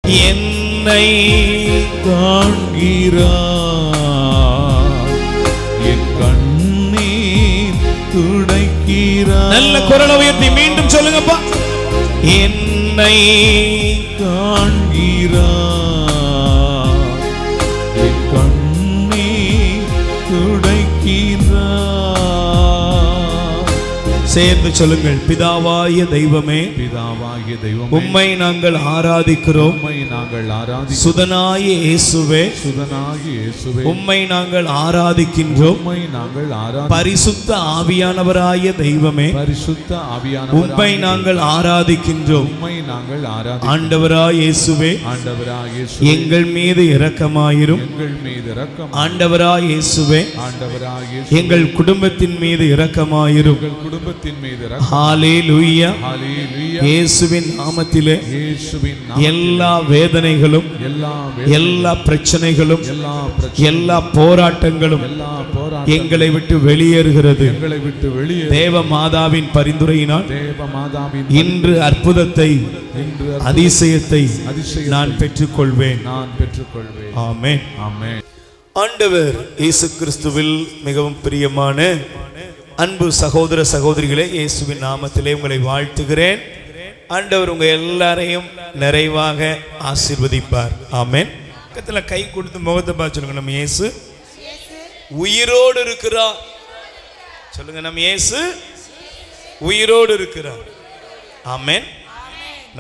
என்னை காண்கிறார், என் கண்ணீர் துடைக்கிறார். நல்ல குரலை உயர்த்தி மீண்டும் சொல்லுங்கப்பா. என்னை காண்கிறார், என் கண்ணீர் துடைக்கிறார். சேர்ந்து சொல்லுங்கள். பிதாவாகிய தெய்வமே, பிதாவாகிய தெய்வமே, உம்மை நாங்கள் ஆராதிக்கிறோம். உம்மை நாங்கள் ஆராதிக்கிறோம். சுதனாகிய இயேசுவே, சுதனாகிய இயேசுவே, உம்மை நாங்கள் ஆராதிக்கின்றோம். உம்மை நாங்கள் ஆராதிக்கிறோம். பரிசுத்த ஆவியானவராகிய தெய்வமே, பரிசுத்த ஆவியானவராகிய உம்மை நாங்கள் ஆராதிக்கின்றோம். உம்மை நாங்கள் ஆராதிக்கிறோம். ஆண்டவராகிய இயேசுவே, ஆண்டவராகிய இயேசுவே, எங்கள் மீது இரக்கமாயிரும். எங்கள் மீது இரக்கம். ஆண்டவராகிய இயேசுவே, ஆண்டவராகிய இயேசுவே, எங்கள் குடும்பத்தின் மீது இரக்கமாயிரும். எங்கள் குடும்பத்தின் மீது இரக்கம். ஹல்லேலூயா. ஹல்லேலூயா. இயேசுவின் நாமத்திலே இயேசுவின் எல்லா வேதனைகளும், எல்லா பிரச்சனைகளும், எல்லா போராட்டங்களும் எங்களை விட்டு வெளியேறுகிறது. எங்களை விட்டு வெளியே தேவ மாதாவின் பரிந்துரையினால் தேவ மாதாவின் இன்று அற்புதத்தை, அதிசயத்தை நான் பெற்றுக்கொள்வேன். ஆமென். ஆமென். ஆண்டவர் இயேசு கிறிஸ்துவில் மிகவும் பிரியமான அன்பு சகோதர சகோதரிகளே, இயேசுவின் நாமத்திலே உங்களை வாழ்த்துகிறேன். ஆண்டவர் உங்க எல்லாரையும் நிறைவாக ஆசீர்வதிப்பார். ஆமென். பக்கத்துல கை கொடுத்து முகத்தை பார்த்து சொல்லுங்க, நம்ம இயேசு உயிரோடு இருக்கிறார். சொல்லுங்க, நம்ம இயேசு உயிரோடு இருக்கிறார். ஆமென்.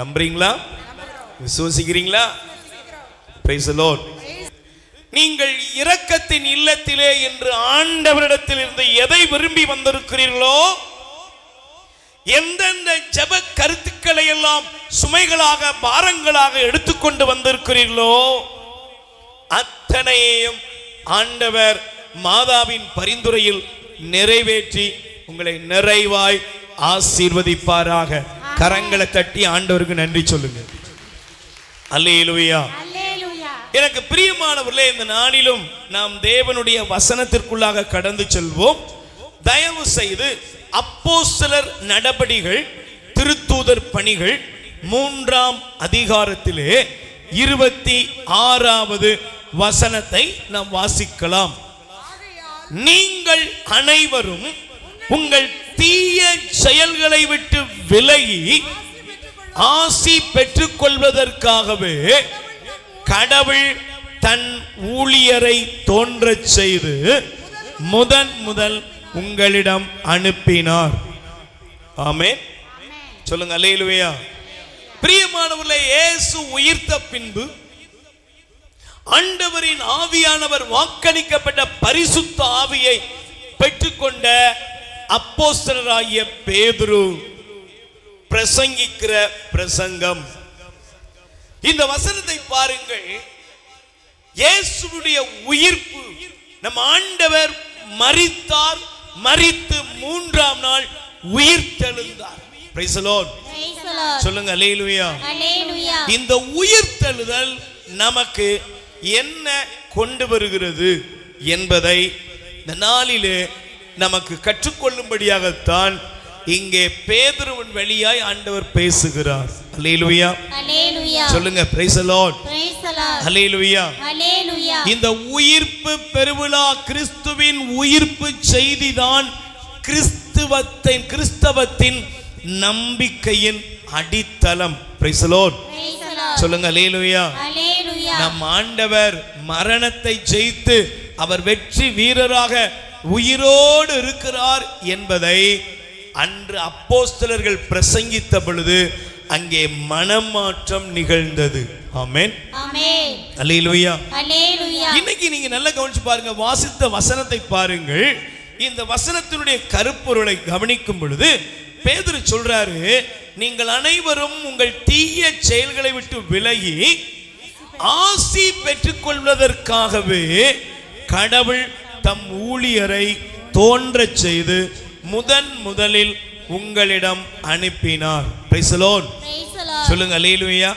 நம்புறீங்களா? விசுவாசிக்கிறீங்களா? Praise the Lord. நீங்கள் இரக்கத்தின் இல்லத்திலே என்று ஆண்டவரிடத்தில் இருந்து எதை விரும்பி வந்திருக்கிறீர்களோ, எந்தெந்த ஜெப கருத்துக்களை எல்லாம் சுமைகளாக, பாரங்களாக எடுத்துக்கொண்டு வந்திருக்கிறீர்களோ, அத்தனையையும் ஆண்டவர் மாதாவின் பரிந்துரையில் நிறைவேற்றி உங்களை நிறைவாய் ஆசீர்வதிப்பாராக. கரங்களை தட்டி ஆண்டவருக்கு நன்றி சொல்லுங்க. அல்லேலூயா. எனக்கு பிரியமானவர்களே, இந்த நாளிலும் நாம் தேவனுடைய வசனத்திற்குள்ளாக கடந்து செல்வோம். தயவு செய்து அப்போஸ்தலர் நடபடிகள், திருத்தூதர் பணிகள் 3ஆம் அதிகாரத்திலே 26வது வசனத்தை நாம் வாசிக்கலாம். நீங்கள் அனைவரும் உங்கள் தீய செயல்களை விட்டு விலகி ஆசி பெற்றுக் கொள்வதற்காகவே கடவுள் தன் ஊழியரை தோன்றச் செய்து முதல் உங்களிடம் அனுப்பினார். ஆமென். சொல்லுங்க அல்லேலூயா. பிரியமானவர்களே, இயேசு உயிர்த்த பின்பு ஆண்டவரின் ஆவியானவர் வாக்களிக்கப்பட்ட பரிசுத்த ஆவியை பெற்றுக்கொண்ட அப்போஸ்தலராகிய பேதுரு பிரசங்கிக்கிற பிரசங்கம். இந்த வசனத்தை பாருங்கள். இயேசுவுடைய உயிர்ப்பு, நம் ஆண்டவர் மரித்தார், மரித்து 3ஆம் நாள் உயிர்த்தெழுந்தார். Price the Lord. சொல்லுங்க அல்லேலூயா. இந்த உயிர்த்தெழுதல் நமக்கு என்ன கொண்டு வருகிறது என்பதை இந்த நாளிலே நமக்கு கற்றுக்கொள்ளும்படியாகத்தான் இங்கே பேதுருவின் வழியாய் ஆண்டவர் பேசுகிறார். அல்லேலூயா. சொல்லுங்க பிரைஸ் தி லார்ட். அல்லேலூயா. இந்த உயிர்ப்பு பெருவிழா, கிறிஸ்துவின் உயிர்ப்பு செய்திதான் கிறிஸ்தவத்தின் நம்பிக்கையின் அடித்தளம். Price the Lord. சொல்லுங்க அல்லேலூயா. நம் ஆண்டவர் மரணத்தை ஜெயித்து அவர் வெற்றி வீரராக உயிரோடு இருக்கிறார் என்பதை அன்று அப்போஸ்தலர்கள் பிரசங்கித்த பொழுது அங்கே மனமாற்றம் நிகழ்ந்தது. ஆமென். அல்லேலூயா. இன்னைக்கு நீங்க நல்லா கவனிச்சு பாருங்க, வாசித்த வசனத்தை பாருங்கள். இந்த வசனத்தினுடைய கருப்பொருளை கவனிக்கும் பொழுது பேதுரு சொல்றாரு, நீங்கள் அனைவரும் உங்கள் தீய செயல்களை விட்டு விலகி ஆசி பெற்றுக் கொள்வதற்காகவே கடவுள் தம் ஊழியரை தோன்றச் செய்து முதலில் உங்களிடம் அனுப்பினார். Price the Lord. சொல்லுங்க அல்லேலூயா.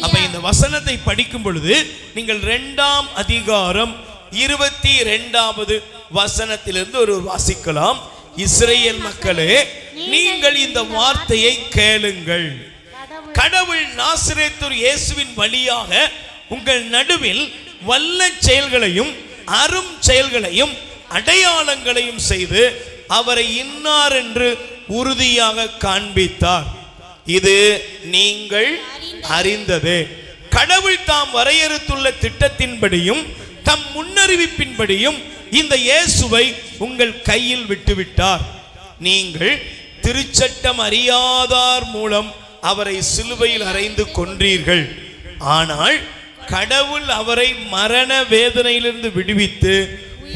அப்ப இந்த வசனத்தை படிக்கும் பொழுது நீங்கள் 2ஆம் அதிகாரம் 22வது வசனத்திலிருந்து ஒரு வாசிக்கலாம். இஸ்ரவேல் மக்களே, நீங்கள் இந்த வார்த்தையை கேளுங்கள். கடவுள் நாசரேத்து இயேசுவின் வழியாக உங்கள் நடுவில் வல்ல செயல்களையும் அரும் செயல்களையும் அடையாளங்களையும் செய்து அவரை இன்னார் என்று உறுதியாக காண்பித்தார். இது நீங்கள் அறிந்ததே. கடவுள் தாம் வரையறுத்துள்ள திட்டத்தின்படியும் தம் முன்னறிவிப்பின்படியும் இந்த இயேசுவை உங்கள் கையில் விட்டுவிட்டார். நீங்கள் திருச்சட்டம் அறியாதார் மூலம் அவரை சிலுவையில் அறைந்து கொன்றீர்கள். ஆனால் கடவுள் அவரை மரண வேதனையிலிருந்து விடுவித்து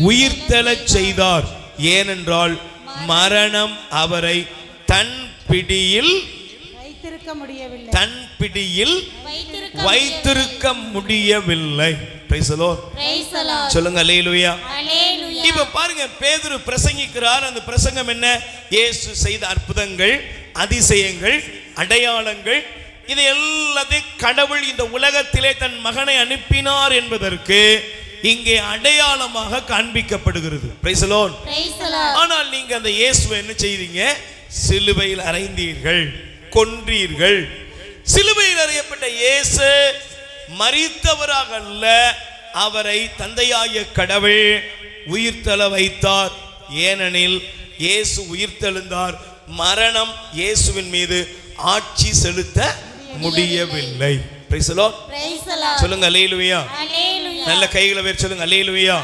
உயிர்த்தெழச் செய்தார். ஏனென்றால் மரணம் அவரை தன் பிடியில் வைத்திருக்க முடியவில்லை. சொல்லுங்க அல்லேலூயா. இப்ப பாருங்க, பேதுரு பிரசங்கிக்கிறார். அந்த பிரசங்கம் என்ன? இயேசு செய்த அற்புதங்கள், அதிசயங்கள், அடையாளங்கள், இது எல்லாத்தையும் கடவுள் இந்த உலகத்திலே தன் மகனை அனுப்பினார் என்பதற்கு இங்கே அடையாளமாக காண்பிக்கப்படுகிறது. Price the Lord. ஆனால் நீங்க அந்த இயேசுவை என்ன செய்தீங்க? சிலுவையில் அறைந்தீர்கள், கொன்றீர்கள். சிலுவையில் அறையப்பட்ட இயேசு மரித்தவராக அல்ல, அவரை தந்தையாகிய கடவுள் உயிர்த்தெழ வைத்தார். ஏனெனில் இயேசு உயிர்த்தெழுந்தார். மரணம் இயேசுவின் மீது ஆட்சி செலுத்த முடியவில்லை. Price the Lord. சொல்லுங்க அல்லேலூயா. நல்ல கைகளை வேர் சொல்லுங்க அல்லேலூயா.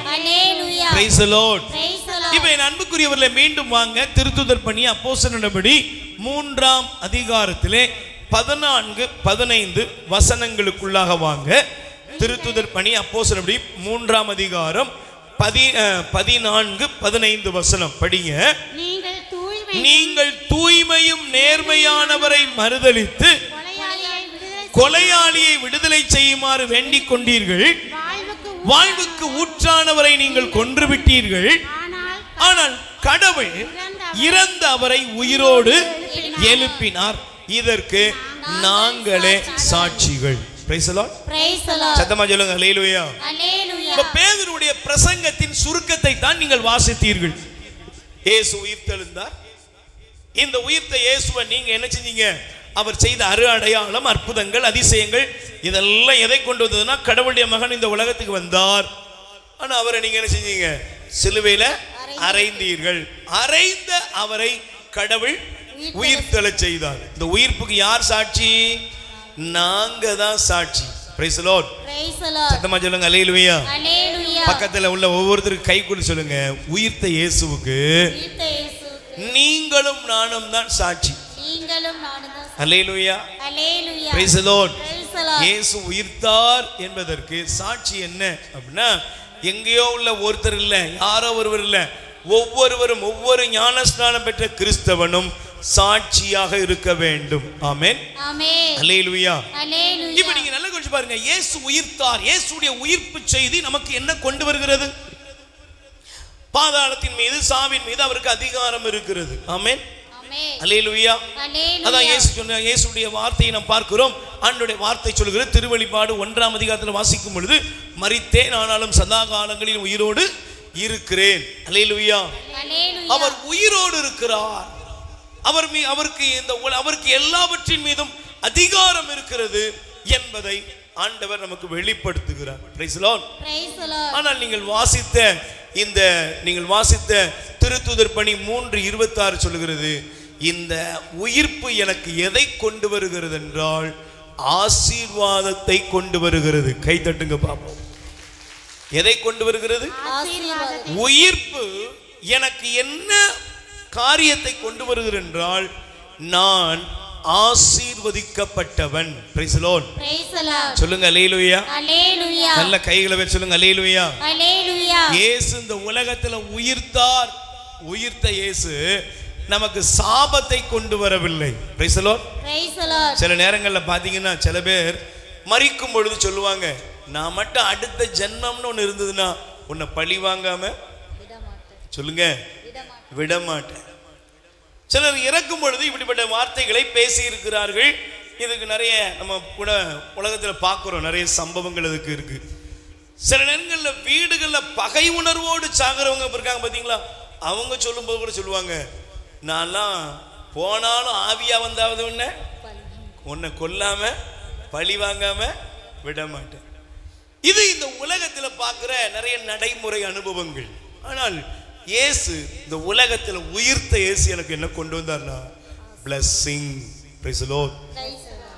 Praise the Lord. இப்ப என் அன்புக்குரியவர்களே, மீண்டும் வாங்க திருத்துதர் பணி அப்போஸ்தலர் நடபடி 3ஆம் அதிகாரத்திலே 14-15 வசனங்களுக்குள்ளாக வாங்க. திருத்துதர் பணி அப்போஸ்தலர் நடபடி 3ஆம் அதிகாரம் 14-15 வசனம் படிங்க. நீங்கள் தூய்மையும் நேர்மையானவரை மறுதலித்து கொலையாளியை விடுதலை செய்யுமாறு வேண்டிக் கொண்டீர்கள். வாழ்வுக்கு ஊற்றானவரை நீங்கள் கொன்றுவிட்டீர்கள். ஆனால் கடவுள் இறந்த அவரை உயிரோடு எழுப்பினார். இதற்கு நாங்களே சாட்சிகள். Price the Lord. சத்தமா சொல்லுங்க அல்லேலூயா. இப்ப பேதுருவுடைய பிரசங்கத்தின் சுருக்கத்தை தான் நீங்கள் வாசித்தீர்கள். இயேசு உயிர்த்தெழுந்தார். இந்த உயிர்த்த இயேசுவை நீங்க என்ன செஞ்சீங்க? அவர் செய்த அடையாளம், அற்புதங்கள், அதிசயங்கள், இதெல்லாம் எதை கொண்டு வந்ததுன்னா கடவுளுடைய மகன் இந்த உலகத்துக்கு வந்தார். ஆனா அவரை நீங்க என்ன செஞ்சீங்க? சிலுவையில அறைந்தீர்கள். அறைந்த அவரை கடவுள் உயிர்த்தெழச் செய்தார். இந்த உயிர்ப்புக்கு யார் சாட்சி? நாங்க தான் சாட்சி. Price the Lord. சத்தமா சொல்லுங்க அல்லேலூயா. பக்கத்துல உள்ள ஒவ்வொருத்தருக்கு கை கொடுத்து சொல்லுங்க, உயிர்த்த இயேசுவுக்கு நீங்களும் நானும் தான் சாட்சி. அல்லேலூயா. Praise the Lord. இயேசு உயிர்த்தார் என்பதற்கு சாட்சி என்ன அப்படின்னா, எங்கேயோ உள்ள ஒருத்தர் இல்ல, யாரோ ஒருவர் இல்ல, ஒவ்வொருவரும் ஒவ்வொரு ஞானஸ்நானம் பெற்ற கிறிஸ்தவனும் சாட்சியாக இருக்க வேண்டும். ஆமென். அல்லேலூயா. இப்போ நீங்க நல்லா கொஞ்சம் பாருங்க, இயேசு உயிர்த்தார். இயேசுடைய உயிர்ப்பு செய்தி நமக்கு என்ன கொண்டு வருகிறது? பாதாளத்தின் மீது, சாவின் மீது அவருக்கு அதிகாரம் இருக்கிறது. ஆமென். அல்லேலூயா. அதான் இயேசு சொன்ன இயேசுடைய வார்த்தையை நாம் பார்க்கிறோம். ஆண்டவருடைய வார்த்தை சொல்கிறது, திருவெளிப்பாடு 1ஆம் அதிகாரத்தில் வாசிக்கும் பொழுது, மரித்தேன் ஆனாலும் சதா காலங்களில் உயிரோடு இருக்கிறேன். அல்லேலூயா. அவர் உயிரோடு இருக்கிறார். அவருக்கு எல்லாவற்றின் மீதும் அதிகாரம் இருக்கிறது என்பதை ஆண்டவர் நமக்கு வெளிப்படுத்துகிறார். Price the Lord. ஆனால் நீங்கள் வாசித்த திருத்துதர் பணி 3:26 சொல்கிறது, இந்த உயிர்ப்பு எனக்கு எதை கொண்டு வருகிறது என்றால் ஆசீர்வாதத்தை கொண்டு வருகிறது. கை தட்டுங்க பாப்போம். எதை கொண்டு வருகிறது? உயிர்ப்பு எனக்கு என்ன காரியத்தை கொண்டு வருகிறது என்றால், நான் ஆசீர்வதிக்கப்பட்டவன். Price the Lord. சொல்லுங்க அல்லேலூயா. நல்ல கைகளை வச்சு சொல்லுங்க அல்லேலூயா. இயேசு இந்த உலகத்துல உயிர்த்தார். உயிர்த்த இயேசு நமக்கு சாபத்தை கொண்டு வரவில்லை. Price the Lord. சில நேரங்கள்ல பாத்தீங்கன்னா சில பேர் மரிக்கும் பொழுது சொல்லுவாங்க, நான் மட்டும் அடுத்த ஜென்மம்னு ஒன்று இருந்ததுன்னா உன்னை பழி வாங்காம சொல்லுங்க விட மாட்டேன். சிலர் இறக்கும் பொழுது இப்படிப்பட்ட வார்த்தைகளை பேசி இருக்கிறார்கள். இதுக்கு நிறைய நம்ம கூட உலகத்தில் பார்க்குறோம், நிறைய சம்பவங்கள் இதுக்கு இருக்கு. சில நேரங்களில் வீடுகளில் பகை உணர்வோடு சாகிறவங்க இருக்காங்க பார்த்தீங்களா? அவங்க சொல்லும்போது கூட சொல்லுவாங்க, நான்லாம் போனாலும் ஆவியா வந்தாவது உன்னை கொல்லாம பழி வாங்காம விட மாட்டேன். இது இந்த உலகத்துல பார்க்கிற நிறைய நடைமுறை அனுபவங்கள். ஆனால் இயேசு இந்த உலகத்துல உயிர்த்த இயேசு எனக்கு என்ன கொண்டு வந்தார்னா blessing. praise the Lord.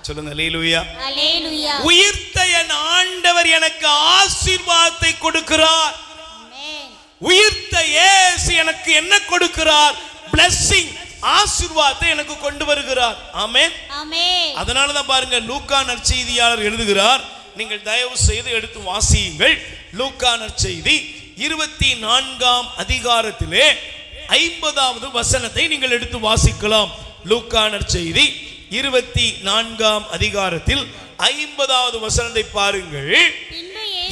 சொல்லுங்க அல்லேலூயா. அல்லேலூயா. உயிர்த்த என் ஆண்டவர் எனக்கு ஆசீர்வாதத்தை கொடுக்கிறார். ஆமென். உயிர்த்த இயேசு எனக்கு என்ன கொடுக்கிறார்? blessing, ஆசீர்வாதத்தை எனக்கு கொண்டு வருகிறார். ஆமென். ஆமென். அதனால தான் பாருங்க லூக்கா நற்செய்தியாளர் எழுதுகிறார், நீங்கள் தயவு செய்து எடுத்து வாசியுங்கள். லூக்கா நற்செய்தி 24ஆம் அதிகாரத்திலே 50வது வசனத்தை நீங்கள் எடுத்து வாசிக்கலாம். லூக்கா நற்செய்தி 24ஆம் அதிகாரத்தில் 50வது வசனத்தை பாருங்கள்.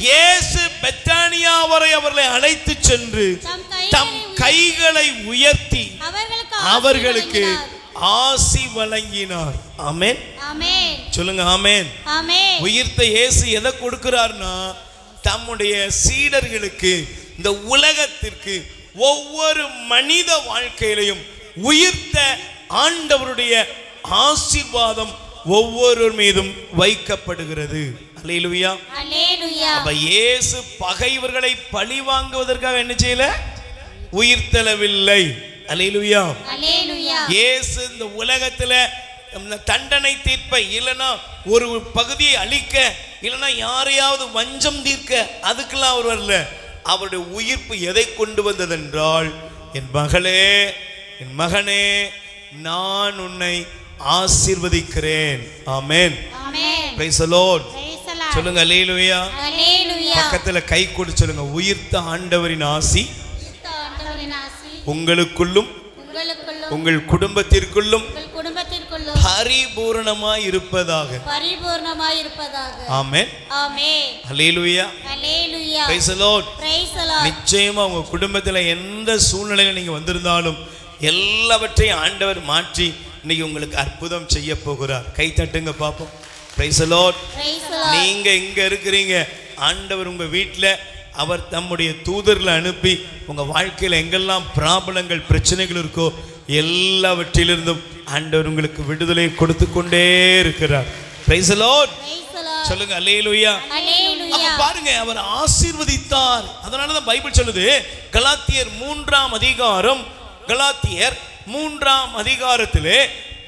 இயேசு பெத்தானியா வரை அவர்களை அழைத்து சென்று தம் கைகளை உயர்த்தி அவர்களுக்கு ஆசி வழங்கினார். ஆமென். ஆமென். சொல்லுங்க ஆமென். ஆமென். உயிர்த்த இயேசு எதை கொடுக்கிறார்னா தம்முடைய சீடர்களுக்கு, இந்த உலகத்திற்கு, ஒவ்வொரு மனித வாழ்க்கையிலையும் உயிர்த்த ஆண்டவருடைய ஆசீர்வாதம் ஒவ்வொரு மீதும் வைக்கப்படுகிறது. அல்லேலூயா. அல்லேலூயா. அப்ப இயேசு பகைவர்களை பழி வாங்குவதற்காக என்ன செய்யல? உயிர்த்தெழவில்லை. அல்லேலூயா. அல்லேலூயா. இயேசு இந்த உலகத்துல தண்டனை தீர்ப்ப, இல்லைன்னா ஒரு பகுதியை அழிக்க, இல்லைன்னா யாரையாவது வஞ்சம் தீர்க்க, அதுக்கெல்லாம் அவர் வரல. அவருடைய உயிர்ப்பு எதை கொண்டு வந்ததென்றால், என் மகளே, என் மகனே, நான் உன்னை ஆசீர்வதிக்கிறேன். ஆமென். ஆமென். Praise the Lord. Praise the Lord. சொல்லுங்க அல்லேலூயா. அல்லேலூயா. பக்கத்துல கை கொடு சொல்லுங்க, உயிர்த்த ஆண்டவரின் ஆசி ஆண்டவரின் ஆசி உங்களுக்குள்ளும் உங்களுக்குள்ளும் உங்கள் குடும்பத்திற்குள்ளும் உங்கள் குடும்பத்திற்குள்ளும் பரிபூரணமாய் இருப்பதாக. பரிபூர்ணமாய் இருப்பதாக. ஆமென். ஆமென். அல்லேலூயா. அல்லேலூயா. Praise the Lord. Praise the Lord. நிச்சயமா உங்க குடும்பத்துல எந்த சூழ்நிலையில நீங்க வந்திருந்தாலும் எல்லாவற்றையும் ஆண்டவர் மாற்றி இன்னைக்கு உங்களுக்கு அற்புதம் செய்ய போகிறார். கை தட்டுங்க பாப்போம். Price the Lord. Praise the Lord. நீங்க இங்க இருக்கிறீங்க, ஆண்டவர் உங்க வீட்டில் அவர் தம்முடைய தூதர்களை அனுப்பி உங்க வாழ்க்கையில் எங்கெல்லாம் பிராபலங்கள் பிரச்சனைகள் இருக்கோ எல்லாவற்றிலிருந்தும் ஆண்டவர் உங்களுக்கு விடுதலை கொடுத்து கொண்டே இருக்கிறார். Price the Lord. Praise the Lord. சொல்லுங்க அல்லேலூயா. அல்லேலூயா. அப்ப பாருங்க, அவர் ஆசீர்வதித்தார். அதனால தான் பைபிள் சொல்லுது, கலாத்தியர் 3ஆம் அதிகாரம், கலாத்தியர் 3ஆம் அதிகாரத்திலே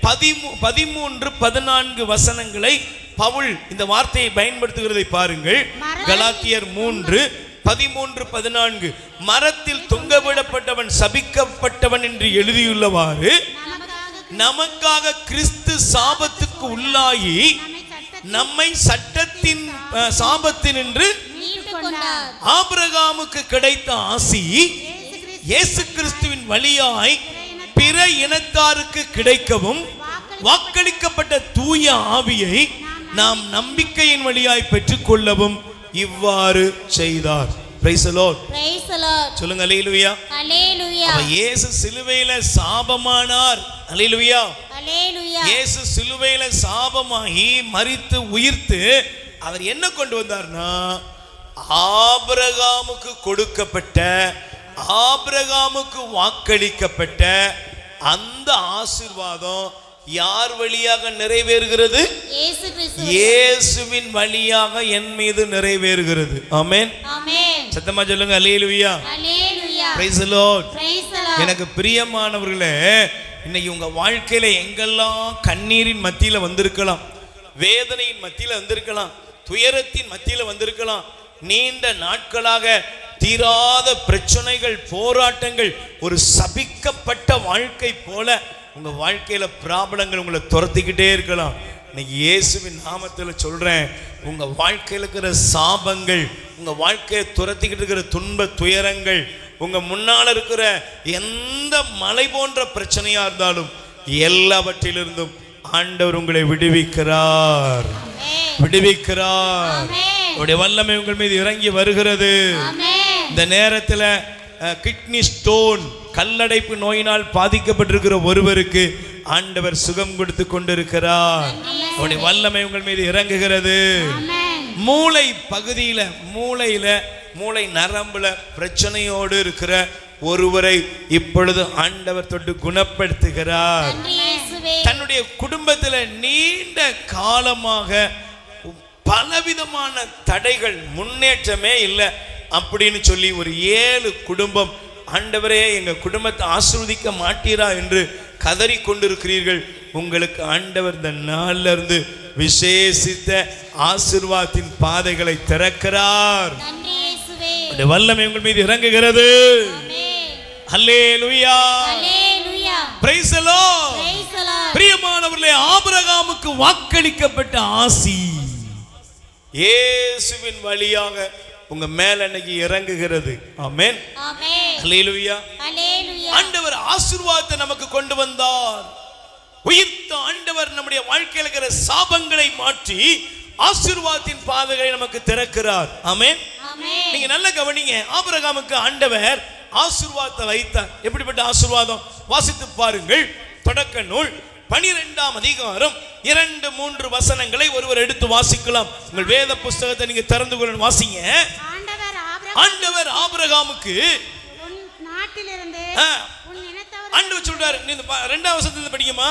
13-14 வசனங்களை பவுல் இந்த வார்த்தையை பயன்படுத்துகிறதை பாருங்கள். கலாத்தியர் 3:13-14, மரத்தில் தொங்கவிடப்பட்டவன் சபிக்கப்பட்டவன் என்று எழுதியுள்ளவாறு நமக்காக கிறிஸ்து சாபத்துக்கு உள்ளாகி நம்மை சட்டத்தின் சாபத்தினின்று மீட்டுக் கொண்டார். ஆபிரகாமுக்கு கிடைத்த ஆசி இயேசு கிறிஸ்துவின் வழியாய் பிற இனத்தாருக்கு கிடைக்கவும் வாக்களிக்கப்பட்ட தூய ஆவியை நாம் நம்பிக்கையின் வழியாய் பெற்றுக்கொள்ளவும் இவ்வாறு செய்தார். Price the Lord. Praise the Lord. சொல்லுங்க அல்லேலூயா. அல்லேலூயா. அப்ப இயேசு சிலுவையில சாபமானார். அல்லேலூயா. அல்லேலூயா. இயேசு சிலுவையில சாபமாகி மரித்து உயிர்த்து அவர் என்ன கொண்டு வந்தார்னா, ஆபிரகாமுக்கு கொடுக்கப்பட்ட, ஆபிரகாமுக்கு வாக்களிக்கப்பட்ட அந்த ஆசீர்வாதம் யார் வழியாக நிறைவேறுகிறது? இயேசு கிறிஸ்து. இயேசுவின் வழியாக என் மீது நிறைவேறுகிறது. ஆமென். ஆமென். சத்தமா சொல்லுங்க அல்லேலூயா. அல்லேலூயா. Praise the Lord. Praise the Lord. எனக்கு பிரியமானவர்களே, இன்னைக்கு உங்க வாழ்க்கையில எங்கெல்லாம் கண்ணீரின் மத்தியில வந்திருக்கலாம், வேதனையின் மத்தியில வந்திருக்கலாம், துயரத்தின் மத்தியில வந்திருக்கலாம், நீண்ட நாட்களாக தீராத பிரச்சனைகள், போராட்டங்கள், ஒரு சபிக்கப்பட்ட வாழ்க்கை போல உங்க வாழ்க்கையில பிராபலங்கள் உங்களை துரத்திக்கிட்டே இருக்கலாம். இன்னைக்கு இயேசுவின் நாமத்துல சொல்றேன், உங்க வாழ்க்கையில இருக்கிற சாபங்கள், உங்க வாழ்க்கையை துரத்திக்கிட்டு இருக்கிற துன்ப துயரங்கள், உங்க முன்னால இருக்கிற எந்த மலை போன்ற பிரச்சனையா இருந்தாலும் எல்லாவற்றிலிருந்தும் ஆண்டவர் உங்களை விடுவிக்கிறார். விடுவிக்கிறார். அவருடைய வல்லமை உங்கள் மீது இறங்கி வருகிறது. இந்த நேரத்தில் கிட்னி ஸ்டோன், கல்லடைப்பு நோயினால் பாதிக்கப்பட்டிருக்கிற ஒருவருக்கு ஆண்டவர் சுகம் கொடுத்து கொண்டிருக்கிறார். அவருடைய வல்லமை உங்கள் மீது இறங்குகிறது. மூளை பகுதியில, மூளை நரம்புல பிரச்சனையோடு இருக்கிற ஒருவரை இப்பொழுது ஆண்டவர் தொட்டு குணப்படுத்துகிறார். தன்னுடைய குடும்பத்துல நீண்ட காலமாக பலவிதமான தடைகள், முன்னேற்றமே இல்லை அப்படின்னு சொல்லி ஒரு 7 குடும்பம், ஆண்டவரே எங்க குடும்பத்தை ஆசீர்வதிக்க மாட்டீரா என்று கதறி கொண்டிருக்கிறீர்கள். உங்களுக்கு ஆண்டவர் இந்த நாள்ல இருந்து விசேஷித்த ஆசீர்வாதத்தின் பாதைகளை திறக்கிறார். வல்லமை உங்கள் மீது இறங்குகிறது. அல்லேலூயா, பிரைஸ் தி லார்ட். பிரியமானவர்களே, ஆபிரகாமுக்கு வாக்களிக்கப்பட்ட ஆசி இயேசுவின் வழியாக உங்க மேல இன்னைக்கு இறங்குகிறது. ஆமென், அல்லேலூயா. ஆண்டவர் ஆசீர்வாதத்தை நமக்கு கொண்டு வந்தார். உயிர்த்த ஆண்டவர் நம்முடைய வாழ்க்கையில் இருக்கிற சாபங்களை மாற்றி ஆசீர்வாதத்தின் பாதைகளை நமக்கு திறக்கிறார். ஆமென். நீங்க நல்ல கவனிங்க. ஆபிரகாமுக்கு ஆண்டவர் ஆசீர்வாதத்தை வைத்தார். எப்படிப்பட்ட ஆசீர்வாதம்? வாசித்து பாருங்கள். தொடக்க நூல் 12ஆம் அதிகாரம் 2-3 வசனங்களை ஒருவர் எடுத்து வாசிக்கலாம். உங்கள் வேத புஸ்தகத்தை நீங்க திறந்து கொண்டு வாசிங்க. ஆண்டவர் ஆபிரகாமுக்கு ஆண்டவர் சொல்றாரு, இந்த 2ஆம் வசனத்தை படிக்குமா?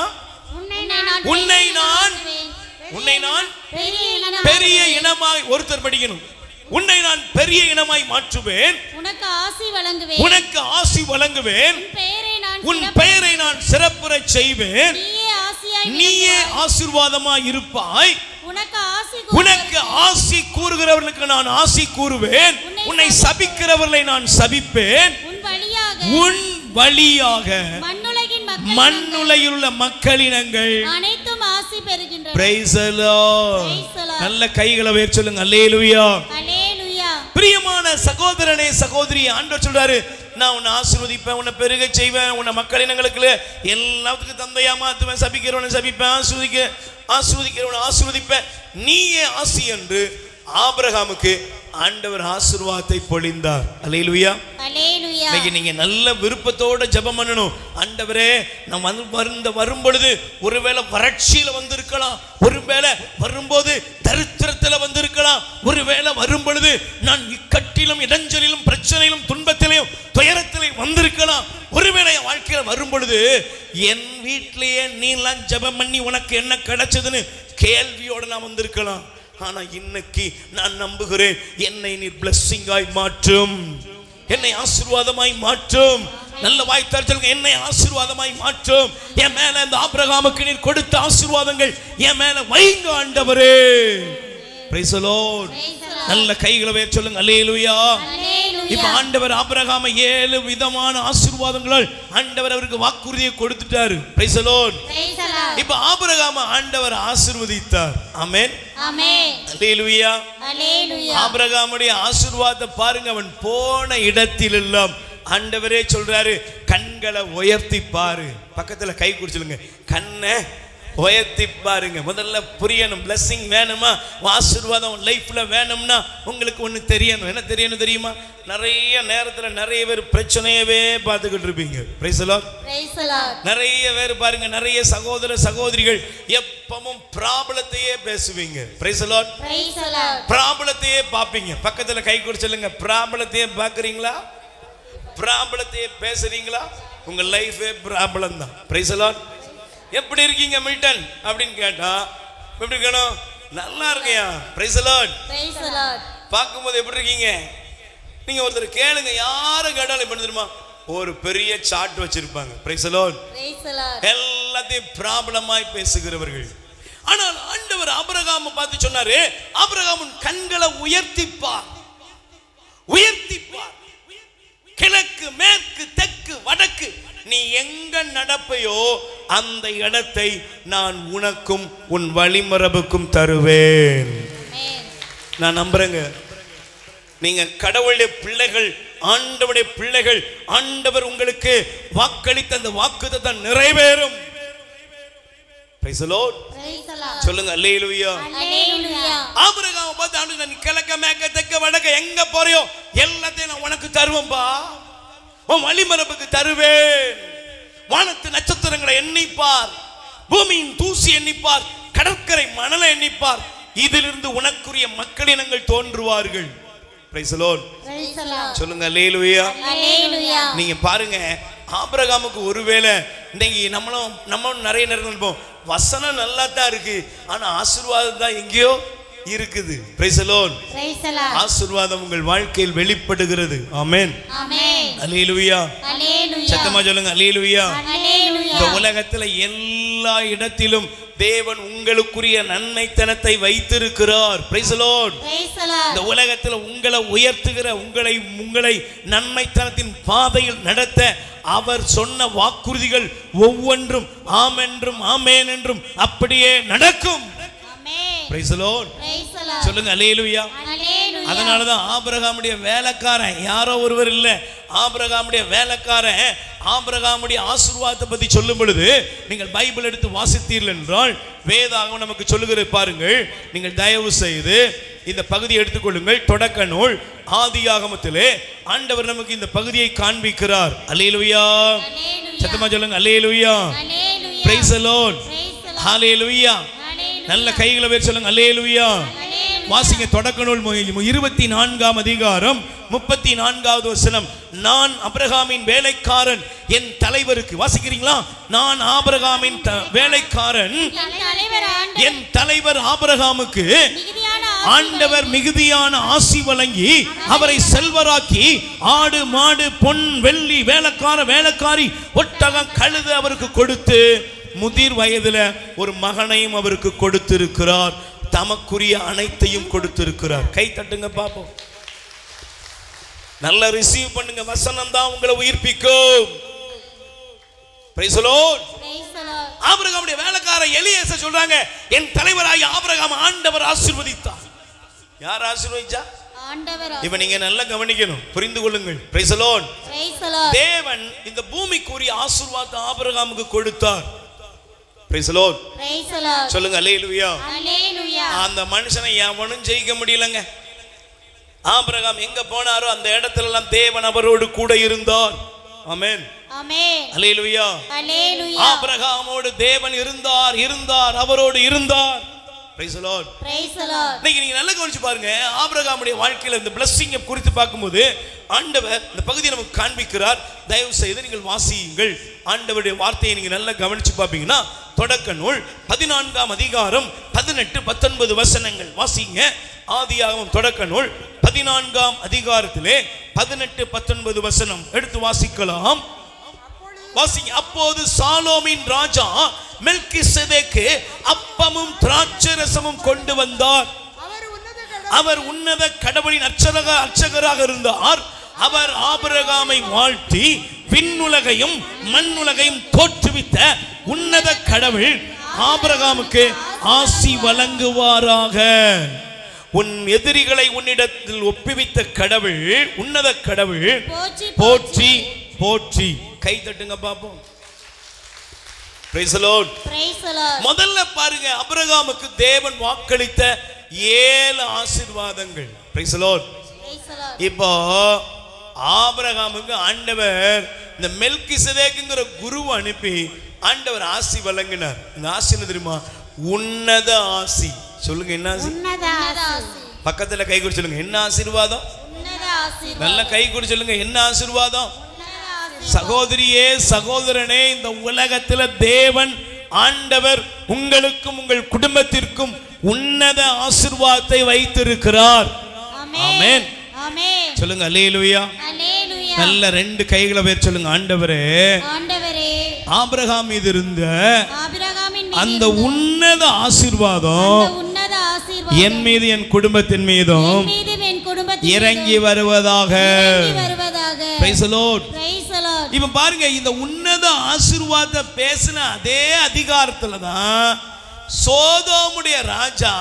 உன்னை நான் பெரிய இனமாய், ஒருத்தர் படிக்கணும், உன்னை நான் பெரிய இனமாய் மாற்றுவேன், உனக்கு ஆசி வழங்குவேன், உன் பெயரை நான் சிறப்புறச் செய்வேன், நீயே ஆசீர்வாதமாய் இருப்பாய், உனக்கு ஆசி கூறுகிறவர்களுக்கு நான் ஆசி கூறுவேன், உன்னை சபிக்கிறவர்களை நான் சபிப்பேன், உன் வழியாக மண்ணுலகில் உள்ள மக்களினங்கள் அனைத்தும் ஆசி பெறுகின்றன. Price the Lord. நல்ல கைகளை உயர்த்தி சொல்லுங்க. அல்லேலூயா, அல்லேலூயா. பிரியமான சகோதரனே, சகோதரி, ஆண்டவர் சொல்றாரு, நான் உன்னை ஆசீர்வதிப்பேன், உன்னை பெருக செய்வேன், உன்னை மக்களினங்களுக்கு எல்லாத்துக்கும் தந்தையா மாத்துவேன், சபிக்கிறவனை சபிப்பேன், ஆசீர்வதிக்கிறவனை ஆசீர்வதிப்பேன், நீயே ஆசி என்று ஆபிரகாமுக்கு ஆண்டவர் ஆசீர்வாதத்தை பொழிந்தார். அல்லேலூயா, அல்லேலூயா. இன்னைக்கு நீங்க நல்ல விருப்பத்தோட ஜெபம் பண்ணணும். ஆண்டவரே, நான் வரும் பொழுது ஒருவேளை வறட்சியில வந்திருக்கலாம், ஒருவேளை வரும்போது தரித்திரத்துல வந்திருக்கலாம், ஒருவேளை வரும் பொழுது நான் இக்கட்டிலும் இடைஞ்சலிலும் பிரச்சனையிலும் துன்பத்திலையும் துயரத்திலையும் வந்திருக்கலாம், ஒருவேளை என் வாழ்க்கையில வரும் பொழுது என் வீட்டிலேயே நீ எல்லாம் ஜெபம் பண்ணி உனக்கு என்ன கிடைச்சதுன்னு கேள்வியோட நான் வந்திருக்கலாம். ஆனா இன்னைக்கு நான் நம்புகிறேன், என்னை நீர் பிளெஸிங்காய் மாற்றும், என்னை ஆசீர்வாதமாய் மாற்றும். நல்ல வாய்த்தார் சொல்லுங்க, என்னை ஆசீர்வாதமாய் மாற்றும். என் மேல இந்த ஆபிரகாமுக்கு நீர் கொடுத்த ஆசீர்வாதங்கள் என் மேல வைங்க ஆண்டவரே. Price the Lord. நல்ல கைகளை உயர்த்தி சொல்லுங்க. அல்லேலூயா. இப்ப ஆண்டவர் ஆபிரகாமை 7 விதமான ஆசீர்வாதங்களால் ஆண்டவர் அவருக்கு வாக்குறுதியை கொடுத்துட்டாரு. Price the Lord. இப்ப ஆபிரகாமை ஆண்டவர் ஆசீர்வதித்தார். ஆமென், ஆமென், அல்லேலூயா, அல்லேலூயா. ஆபிரகாமுடைய ஆசீர்வாதத்தை பாருங்க. அவன் போன இடத்தில் எல்லாம் ஆண்டவரே சொல்றாரு, கண்களை உயர்த்தி பாரு. பக்கத்துல கை குறிச்சுங்க, கண்ணை உயர்த்தி பாருங்க. முதல்ல புரியணும், பிளெஸிங் வேணுமா, ஆசீர்வாதம் லைஃப்ல வேணும்னா உங்களுக்கு ஒண்ணு தெரியணும். என்ன தெரியணும் தெரியுமா? நிறைய நேரத்துல நிறைய பேர் பிரச்சனையவே பார்த்துக்கிட்டு இருப்பீங்க. Price the Lord. நிறைய பேர் பாருங்க, நிறைய சகோதர சகோதரிகள் எப்பவும் ப்ராப்ளத்தையே பேசுவீங்க. Price the Lord. ப்ராப்ளத்தையே பாப்பீங்க. பக்கத்துல கை கொடுத்து சொல்லுங்க, ப்ராப்ளத்தையே பாக்குறீங்களா, ப்ராப்ளத்தையே பேசுறீங்களா? உங்க லைஃபே ப்ராப்ளம் தான். Price the Lord. எப்படி இருக்கீங்க மில்டன் அப்படின்னு கேட்டா எப்படி இருக்கணும்? நல்லா இருக்கையா. Price the Lord. பார்க்கும்போது எப்படி இருக்கீங்க? நீங்க ஒருத்தர் கேளுங்க, யாரை கேட்டாலும் எப்படி தெரியுமா? ஒரு பெரிய சார்ட் வச்சிருப்பாங்க. Price the Lord. எல்லாத்தையும் ப்ராப்ளமாய் பேசுகிறவர்கள். ஆனால் ஆண்டவர் ஆபிரகாமை பார்த்து சொன்னாரு, ஆபிரகாமின் கண்களை உயர்த்திப்பார், உயர்த்திப்பார். கிழக்கு மேற்கு தெற்கு வடக்கு நீ எங்க நடப்பையோ அந்த இடத்தை நான் உனக்கும் உன் வழிமரபுக்கும் தருவேன். நான் நம்புறேங்க, நீங்க கடவுளுடைய பிள்ளைகள், ஆண்டவருடைய பிள்ளைகள். ஆண்டவர் உங்களுக்கு வாக்களித்த அந்த வாக்குத்தத்தம் நிறைவேறும். Price the Lord. சொல்லுங்க அல்லேலூயா. ஆபிரகாமை பார்த்து ஆண்டவர், நீ கிழக்க மேற்க தெற்க வடக்க எங்க போறியோ எல்லாத்தையும் நான் உனக்கு தருவேன்பா, உன் வழிமரபுக்கு தருவேன். வானத்து நட்சத்திரங்களை எண்ணிப்பார், பூமியின் தூசி எண்ணிப்பார், கடற்கரை மணலை எண்ணிப்பார், இதிலிருந்து உனக்குரிய மக்களினங்கள் தோன்றுவார்கள். Price the Lord. சொல்லுங்க அல்லேலூயா. நீங்க பாருங்க, ஆபிரகாமுக்கு ஒருவேளை இன்னைக்கு நம்மளும் நிறைய நேரம் இருப்போம், வசனம் நல்லா தான் இருக்கு, ஆனா ஆசீர்வாதம் தான் எங்கேயோ இருக்குது. Price the Lord. ஆசீர்வாதம் உங்கள் வாழ்க்கையில் வெளிப்படுகிறது. ஆமென். அல்லேலூயா. சத்தமா சொல்லுங்க அல்லேலூயா. இந்த உலகத்துல எல்லா இடத்திலும் தேவன் உங்களுக்குரிய நன்மைத்தனத்தை வைத்திருக்கிறார். Price the Lord. இந்த உலகத்துல உங்களை உயர்த்துகிற, உங்களை நன்மைத்தனத்தின் பாதையில் நடத்த அவர் சொன்ன வாக்குறுதிகள் ஒவ்வொன்றும் ஆம் என்றும் ஆமென் என்றும் அப்படியே நடக்கும். Price the Lord. சொல்லுங்க அல்லேலூயா. அதனால தான் ஆபிரகாமுடைய வேலைக்காரன் யாரோ ஒருவர் இல்ல, ஆபிரகாமுடைய வேலைக்காரன் ஆபிரகாமுடைய ஆசீர்வாதத்தை பத்தி சொல்லும் பொழுது நீங்கள் பைபிள் எடுத்து வாசித்தீர்கள் என்றால் வேதாகமம் நமக்கு சொல்லுகிறது பாருங்கள். நீங்கள் தயவு செய்து இந்த பகுதியை எடுத்துக்கொள்ளுங்கள். தொடக்க நூல் ஆதியாகமத்திலே ஆண்டவர் நமக்கு இந்த பகுதியை காண்பிக்கிறார். அல்லேலூயா. சத்தமா சொல்லுங்க அல்லேலூயா. Praise the Lord. ஹalleluya. நல்ல கைகளை வேர் சொல்லுங்க அல்லேலூயா. வாசிங்க தொடக்க நூல் 24ஆம் அதிகாரம் 34வது வசனம். நான் ஆபிரகாமின் வேலைக்காரன் என் தலைவருக்கு, வாசிக்கிறீங்களா? நான் ஆபிரகாமின் வேலைக்காரன் என் தலைவர் ஆபிரகாமுக்கு ஆண்டவர் மிகுதியான ஆசி வழங்கி அவரை செல்வராக்கி ஆடு மாடு பொன் வெள்ளி வேலைக்காரி ஒட்டகம் கழுதை அவருக்கு கொடுத்து முதிர் வயதுல ஒரு மகனையும் அவருக்கு கொடுத்திருக்கிறார். தமக்குரிய அனைத்தையும் கொடுத்திருக்கிறார். கை தட்டுங்க பாப்போம். நல்லா ரிசீவ் பண்ணுங்க. வசனம் தான் உங்களை உயிர்ப்பிக்கும். Price the Lord. ஆபிரகாமுடைய வேலைக்காரர் எலியேசர் சொல்றாங்க, என் தலைவராகிய ஆபிரகாம் ஆண்டவர் ஆசீர்வதித்தார். யார் ஆசீர்வதிச்சா? ஆண்டவர். இப்ப நீங்க நல்லா கவனிக்கணும், புரிந்து கொள்ளுங்கள். Price the Lord. தேவன் இந்த பூமிக்குரிய ஆசீர்வாதத்தை ஆபிரகாமுக்கு கொடுத்தார். Price the Lord. சொல்லுங்க அல்லேலூயா. அந்த மனுஷனை எவனும் ஜெயிக்க முடியலங்க. ஆபிரகாம் எங்க போனாரோ அந்த இடத்துல எல்லாம் தேவன் அவரோடு கூட இருந்தார். ஆமென். அல்லேலூயா. ஆபிரகாமோடு தேவன் இருந்தார், அவரோடு இருந்தார். Price the Lord. இன்னைக்கு நீங்க நல்லா கவனிச்சு பாருங்க. ஆபிரகாமுடைய வாழ்க்கையில இந்த blessing குறித்து பார்க்கும்போது ஆண்டவர் இந்த பகுதியை நமக்கு காண்பிக்கிறார். தயவு செய்து நீங்கள் வாசியுங்கள். ஆண்டவருடைய வார்த்தையை நீங்க நல்லா கவனிச்சு பார்ப்பீங்கன்னா தொடக்க நூல் 14ஆம் அதிகாரம் 18-19 வசனங்கள் வாசிங்க. ஆதியாகமம் தொடக்க நூல் 14ஆம் அதிகாரத்திலே 18-19 வசனம் எடுத்து வாசிக்கலாம். வாசிங்க. அப்போது சாலோமின் ராஜா மெல்கிசேதேக்கு அப்பமும் திராட்சரசமும் கொண்டு வந்தார். அவர் உன்னத கடவுளின் அர்ச்சகராக இருந்தார். அவர் ஆபிரகாமை வாழ்த்தி விண்ணுலகையும் மண்ணுலகையும் தோற்றுவித்த உன்னத கடவுள் ஆபிரகாமுக்கு ஆசி வழங்குவாராக. உன் எதிரிகளை உன்னிடத்தில் ஒப்புவித்த கடவுள், உன்னத கடவுள் போற்றி போற்றி. கை தட்டுங்க பாப்போம். Price the Lord. முதல்ல பாருங்க, ஆபிரகாமுக்கு தேவன் வாக்களித்த 7 ஆசீர்வாதங்கள். Price the Lord. இப்போ ஆபிரகாமுக்கு ஆண்டவர் இந்த மெல்கிசேதேக்குங்கிற குருவை அனுப்பி ஆண்டவர் ஆசி வழங்கினார். இந்த ஆசி என்ன தெரியுமா? உன்னத ஆசி. சொல்லுங்க என்ன ஆசி? பக்கத்துல கை கொடு சொல்லுங்க, என்ன ஆசீர்வாதம்? நல்ல கை கொடு சொல்லுங்க, என்ன ஆசீர்வாதம்? சகோதரியே சகோதரனே, இந்த உலகத்துல தேவன் ஆண்டவர் உங்களுக்கும் உங்கள் குடும்பத்திற்கும் உன்னத ஆசீர்வாதத்தை வைத்திருக்கிறார். ஆமென். சொல்லுங்க அல்லேலூயா. நல்ல 2 கைகளை வேர் சொல்லுங்க, ஆண்டவரே ஆபிரகாம் மீது இருந்த அந்த உன்னத ஆசீர்வாதம் என் மீது என் குடும்பத்தின் மீதும் இறங்கி வருவதாக. Price the Lord. இப்ப பாருங்க, இந்த உன்னத ஆசீர்வாதத்தை பேசின அதே அதிகாரத்துல தான் சோதோமுடைய ராஜா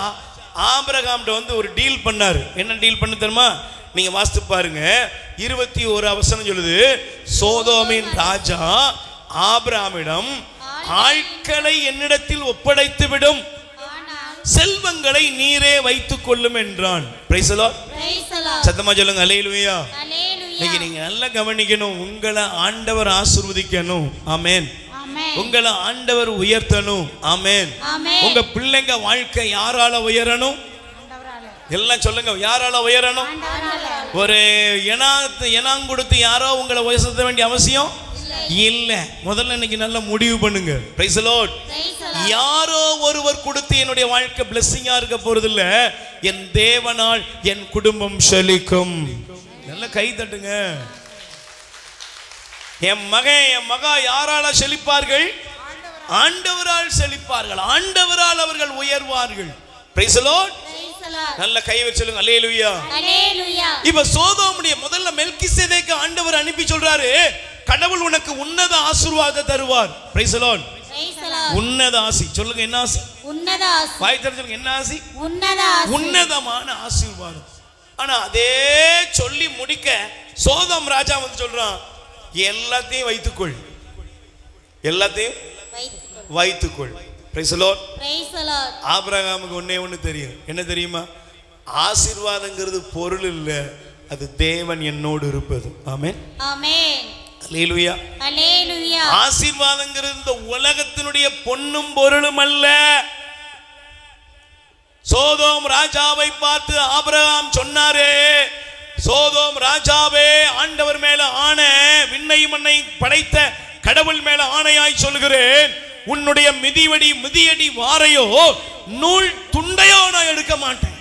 ஆபிரகாம்கிட்ட வந்து ஒரு டீல் பண்ணாரு. என்ன டீல் பண்ண தெரியுமா? நீங்க வாசித்து பாருங்க. 21 வசனம் சொல்லுது, சோதோமின் ராஜா ஆபிரகாமிடம் ஆட்களை என்னிடத்தில் ஒப்படைத்து விடும், செல்வங்களை நீரே வைத்துக் கொள்ளும் என்றான். Price the Lord. சத்தமா சொல்லுங்க அல்லேலூயா. இன்னைக்கு நீங்க நல்லா கவனிக்கணும். உங்களை ஆண்டவர் ஆசீர்வதிக்கணும். ஆமென். உங்களை ஆண்டவர் உயர்த்தணும். ஆமென். உங்க பிள்ளைங்க வாழ்க்கை யாரால உயரணும்? எல்லாம் சொல்லுங்க, யாரால உயரணும்? ஒரு எனாங் கொடுத்து யாரோ உங்களை உயர்த்த வேண்டிய அவசியம் இல்ல. முதல்ல இன்னைக்கு நல்லா முடிவு பண்ணுங்க. Price the Lord. யாரோ ஒருவர் கொடுத்து என்னுடைய வாழ்க்கை பிளெஸிங்கா இருக்க போறது இல்ல. என் தேவனால் என் குடும்பம் செழிக்கும். நல்ல கை தட்டுங்க. என் மகன் என் மகா யாரால செழிப்பார்கள்? ஆண்டவரால் செழிப்பார்கள். ஆண்டவரால் அவர்கள் உயர்வார்கள். Price the Lord. நல்ல கை வச்சு சொல்லுங்க அல்லேலூயா. அல்லேலூயா. இப்ப சோதோமுடைய முதல்ல மெல்கிசேதேக்கு ஆண்டவர் அனுப்பி சொல்றாரு, கடவுள் உனக்கு உன்னத ஆசீர்வாதத்தை தருவார். Price the Lord. உன்னத ஆசி. சொல்லுங்க என்ன ஆசி? உன்னத ஆசி. வாய் திறந்து சொல்லுங்க என்ன ஆசி? உன்னத ஆசி. உன்னதமான ஆசீர்வாதம். ஆனா அதே சொல்லி முடிக்க சோதோம் ராஜா வந்து சொல்றான், எல்லாத்தையும் வைத்துக்கொள், எல்லாத்தையும் வைத்துக்கொள். Price the Lord. Praise the Lord. ஆபிரகாமுக்கு ஒண்ணே ஒண்ணு தெரியும். என்ன தெரியுமா? ஆசீர்வாதங்கிறது பொருள் இல்ல, அது தேவன் என்னோடு இருப்பது. ஆமென். ஆமென். அல்லேலூயா. அல்லேலூயா. ஆசீர்வாதங்கிறது இந்த உலகத்தினுடைய பொன்னும் பொருளும் அல்ல. சோதோம் ராஜாவை பார்த்து ஆபிரகாம் சொன்னாரே, சோதோம் ராஜாவே, ஆண்டவர் மேல ஆணை, விண்ணையும் மண்ணையும் படைத்த கடவுள் மேல ஆணையாய் சொல்கிறேன், உன்னுடைய மிதியடி வாரையோ நூல் துண்டையோ நான் எடுக்க மாட்டேன்.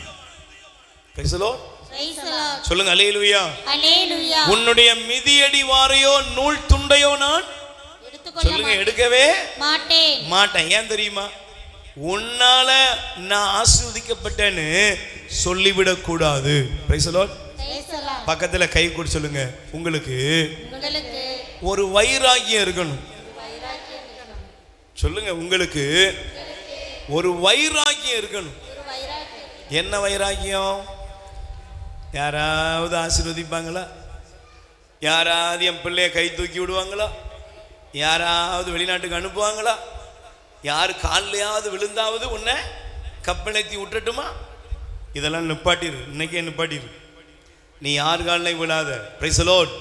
Price the Lord. Praise the Lord. சொல்லுங்க அல்லேலூயா. அல்லேலூயா. உன்னுடைய மிதியடி வாரையோ நூல் துண்டையோ நான் சொல்லுங்க எடுக்கவே மாட்டேன். ஏன் தெரியுமா? உன்னால நான் ஆசீர்வதிக்கப்பட்டேன்னு சொல்லிவிடக் கூடாது. Price the Lord. பக்கத்துல கை கொடு சொல்லுங்க, உங்களுக்கு ஒரு வைராகியம் இருக்கணும். சொல்லுங்க, உங்களுக்கு ஒரு வைராகியம் இருக்கணும். என்ன வைராகியம்? யாராவது ஆசீர்வதிப்பாங்களா? யாராவது என் பிள்ளைய கை தூக்கி விடுவாங்களா? யாராவது வெளிநாட்டுக்கு அனுப்புவாங்களா? யாரு காலையாவது விழுந்தாவது உன்னை கப்பலத்தி விட்டுட்டுமா? இதெல்லாம் நிப்பாட்டிரு, இன்னைக்கே நிப்பாட்டிரு. நீ யார் காலையும் விழாத. Praise the Lord.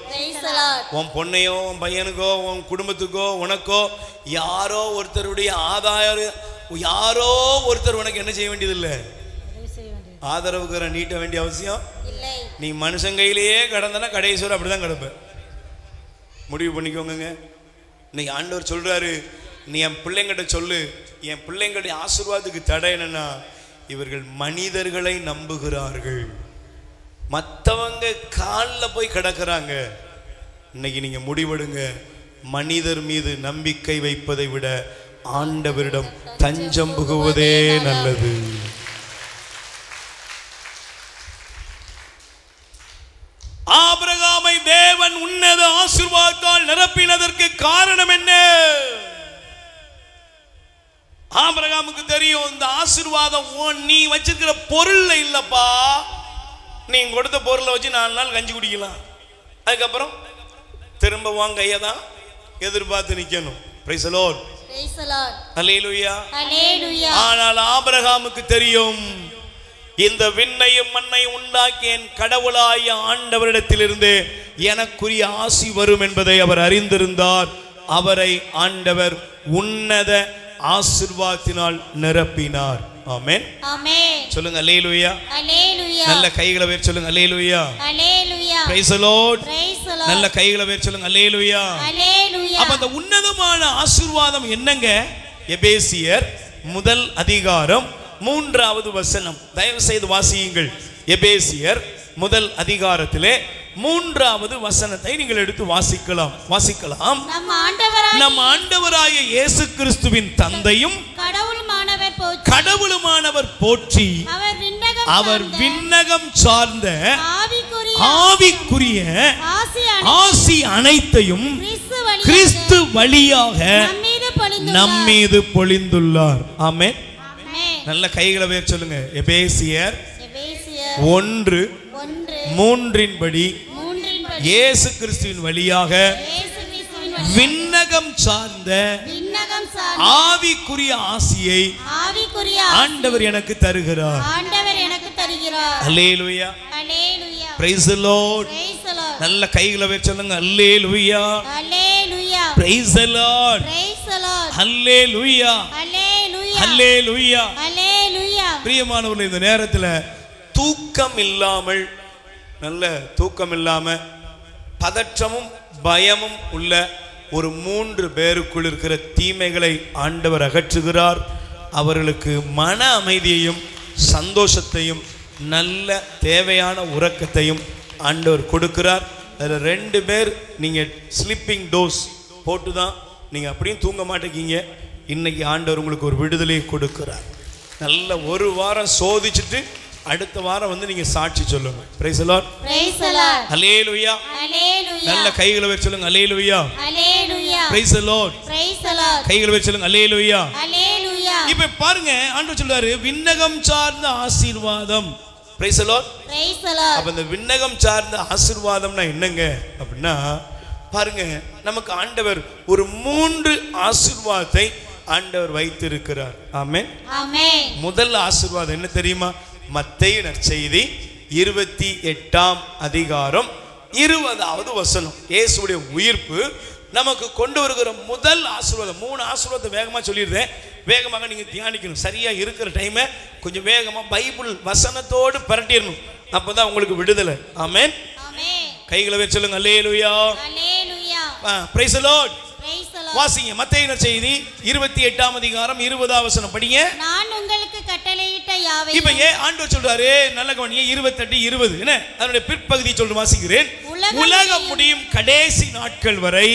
உன் பொண்ணையோ உன் பையனுக்கோ உன் குடும்பத்துக்கோ உனக்கோ யாரோ ஒருத்தருடைய ஆதாயம், யாரோ ஒருத்தர் உனக்கு என்ன செய்ய வேண்டியதில்லை, ஆதரவுக்கு நீட்ட வேண்டிய அவசியம் இல்லை. நீ மனுஷன் கையிலேயே கடந்தனா கடைசிவரை அப்படிதான் கிடப்ப. முடிவு பண்ணிக்கோங்க. இன்னைக்கு ஆண்டவர் சொல்றாரு, நீ என் பிள்ளைங்கிட்ட சொல்லு, என் பிள்ளைங்களுடைய ஆசீர்வாதத்துக்கு தடை என்னன்னா, இவர்கள் மனிதர்களை நம்புகிறார்கள், மற்றவங்க காலில் போய் கிடக்கிறாங்க. இன்னைக்கு நீங்க முடிவெடுங்க, மனிதர் மீது நம்பிக்கை வைப்பதை விட ஆண்டவரிடம் தஞ்சம் புகுவதே நல்லது. ஆபிரகாமை தேவன் உன்னத ஆசீர்வாதத்தால் நிரப்பினதற்கு காரணம் என்ன? ஆபிரகாமுக்கு தெரியும், இந்த ஆசீர்வாதம் நீ வச்சிருக்கிற பொருள்ல இல்லப்பா, நீ கொடுத்த பொருளை வச்சு 4 நாள் கஞ்சி குடிக்கலாம், அதுக்கப்புறம் திரும்ப வாங்க கையை தான் எதிர்பார்த்து நிக்கணும். Praise the Lord. அல்லேலூயா. அல்லேலூயா. ஆனால் ஆபிரகாமுக்கு தெரியும், இந்த விண்ணையும் மண்ணையும் உண்டாக்கிய என் கடவுளாய ஆண்டவரிடத்திலிருந்து எனக்குரிய ஆசி வரும் என்பதை அவர் அறிந்திருந்தார். அவரை ஆண்டவர் உன்னத ஆசீர்வாதத்தினால் நிரப்பினார். ஆமென். ஆமென். சொல்லுங்க அல்லேலூயா. அல்லேலூயா. நல்ல கைகளை உயர்த்தி சொல்லுங்க அல்லேலூயா. அல்லேலூயா. Praise the Lord. Praise the Lord. நல்ல கைகளை உயர்த்தி சொல்லுங்க அல்லேலூயா. அல்லேலூயா. அப்ப அந்த உன்னதமான ஆசீர்வாதம் என்னங்க? எபேசியர் 1 அதிகாரம் 3வது வசனம். தயவு செய்து வாசியுங்கள். எபேசியர் 1 அதிகாரத்திலே 3வது வசனத்தை நீங்கள் எடுத்து வாசிக்கலாம். நம் ஆண்டவராகிய இயேசு கிறிஸ்துவின் தந்தையும் கடவுளுமானவர் போற்றி அவர் விண்ணகம் சார்ந்த ஆவிக்குரிய ஆசி அனைத்தையும் கிறிஸ்து வழியாக நம்மீது பொழிந்துள்ளார். ஆமென். நல்ல கைகளை உயர்த்தி சொல்லுங்க. எபேசியர் 1:3 படி இயேசு கிறிஸ்துவின் வழியாக விண்ணகம் சார்ந்த ஆவிக்குரிய ஆசியை ஆண்டவர் எனக்கு தருகிறார். அல்லேலூயா. Praise the Lord. நல்ல கைகளை உயர்த்தி சொல்லுங்க அல்லேலூயா. Praise the Lord. அல்லேலூயா. அல்லேலூயா. பிரியமானவர்களே, இந்த நேரத்தில் தூக்கம் இல்லாமல், நல்ல தூக்கம் இல்லாம பதற்றமும் பயமும் உள்ள ஒரு 3 பேருக்குள் இருக்கிற தீமைகளை ஆண்டவர் அகற்றுகிறார். அவர்களுக்கு மன அமைதியையும் சந்தோஷத்தையும் நல்ல தேவையான உறக்கத்தையும் ஆண்டவர் கொடுக்கிறார். அதில் 2 பேர் நீங்கள் ஸ்லீப்பிங் டோஸ் போட்டு தான் நீங்கள் அப்படியும் தூங்க மாட்டேங்கிங்க. இன்னைக்கு ஆண்டவர் உங்களுக்கு ஒரு விடுதலையை கொடுக்கிறார். நல்ல ஒரு வாரம் சோதிச்சுட்டு அடுத்த வாரம் வந்து நீங்க சாட்சி சொல்லுங்க. Praise the Lord. Praise the Lord. ஹல்லேலூயா. ஹல்லேலூயா. நல்ல கைகளை வச்சு சொல்லுங்க ஹல்லேலூயா. ஹல்லேலூயா. Praise the Lord. Praise the Lord. கைகளை வச்சு சொல்லுங்க ஹல்லேலூயா. ஹல்லேலூயா. இப்போ பாருங்க ஆண்டவர் சொல்றாரு விண்ணகம் சார்ந்த ஆசீர்வாதம். Price the Lord. Praise the Lord. அப்ப இந்த விண்ணகம் சார்ந்த ஆசீர்வாதம்னா என்னங்க அப்படின்னா பாருங்க நமக்கு ஆண்டவர் ஒரு 3 ஆசீர்வாதத்தை ஆண்டவர் வைத்திருக்கிறார். ஆமென். ஆமென். முதல் ஆசீர்வாதம் என்ன தெரியுமா? மத்தேயு நற்செய்தி 28ஆம் அதிகாரம் 20வது வசனம். இயேசுவுடைய உயிர்ப்பு நமக்கு கொண்டு வருகிற முதல் ஆசீர்வாதம். 3 ஆசீர்வாதத்தை வேகமா சொல்லிடுறேன். வேகமாக நீங்க தியானிக்கணும். சரியா இருக்கிற டைமை கொஞ்சம் வேகமா பைபிள் வசனத்தோடு பரட்டிடணும். அப்பதான் உங்களுக்கு விடுதலை. ஆமென். ஆமென். கைகளை வச்சு சொல்லுங்க ஹல்லேலூயா. ஹல்லேலூயா. Praise the Lord. Praise the Lord. வாசிங்க மத்தேயு நற்செய்தி 28ஆம் அதிகாரம் 20வது வசனம் படிங்க. நான் உங்களுக்கு கட்டளையிட்ட யாவையும். இப்போ ஆண்டவர் சொல்றாரு நல்ல கவனிங்க 28 20 என்ன அதனுடைய பிற்பகுதி சொல்ற வாசிக்கிறேன். உலகம் முடியும் கடைசி நாட்கள் வரை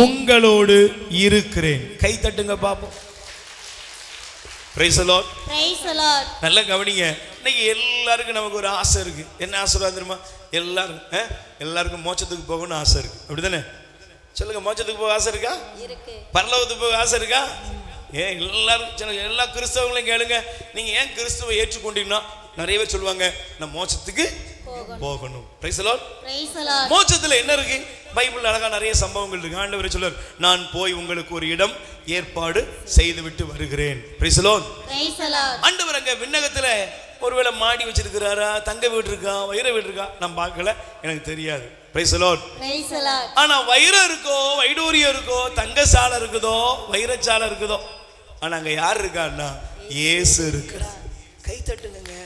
உங்களோடு இருக்கிறேன். கை தட்டுங்க பாப்போம். Price the Lord. Praise the Lord. நல்ல கவனிங்க. இன்னைக்கு எல்லாருக்கும் நமக்கு ஒரு ஆசை இருக்கு. என்ன ஆசீர்வாதம் தெரியுமா? எல்லாருக்கும் மோட்சத்துக்கு போகணும்னு ஆசை இருக்கு. அப்படிதானே? சொல்லுங்க, மோட்சத்துக்கு போக ஆசை இருக்கா? இருக்கு. பரலோகத்துக்கு போக ஆசை இருக்கா? எல்லாரும் எல்லா கிறிஸ்தவங்களையும் கேளுங்க. நீங்க ஏன் கிறிஸ்துவை ஏற்றுக்கொண்டீங்கன்னா நிறைய பேர் சொல்லுவாங்க நான் மோட்சத்துக்கு போகணும். Praise the Lord. Praise the Lord. மோட்சத்துல என்ன இருக்கு? பைபிள் அழகா நிறைய சம்பவங்கள் இருக்கு. ஆண்டவர் சொல்றார் நான் போய் உங்களுக்கு ஒரு இடம் ஏற்பாடு செய்து விட்டு வருகிறேன். Price the Lord. Praise the Lord. ஆண்டவர் அங்க விண்ணகத்துல ஒருவேளை மாடி வச்சிருக்கிறாரா, தங்க வீடு இருக்கா, வைர வீடு இருக்கா நான் பார்க்கல, எனக்கு தெரியாது. Price the Lord. Praise the Lord. ஆனா வைரம் இருக்கோ, வைடூரியம் இருக்கோ, தங்கசாலை இருக்குதோ, வைரச்சாலை இருக்குதோ, ஆனா அங்க யார் இருக்கான்னா இயேசு இருக்கிறார். கை தட்டுங்க.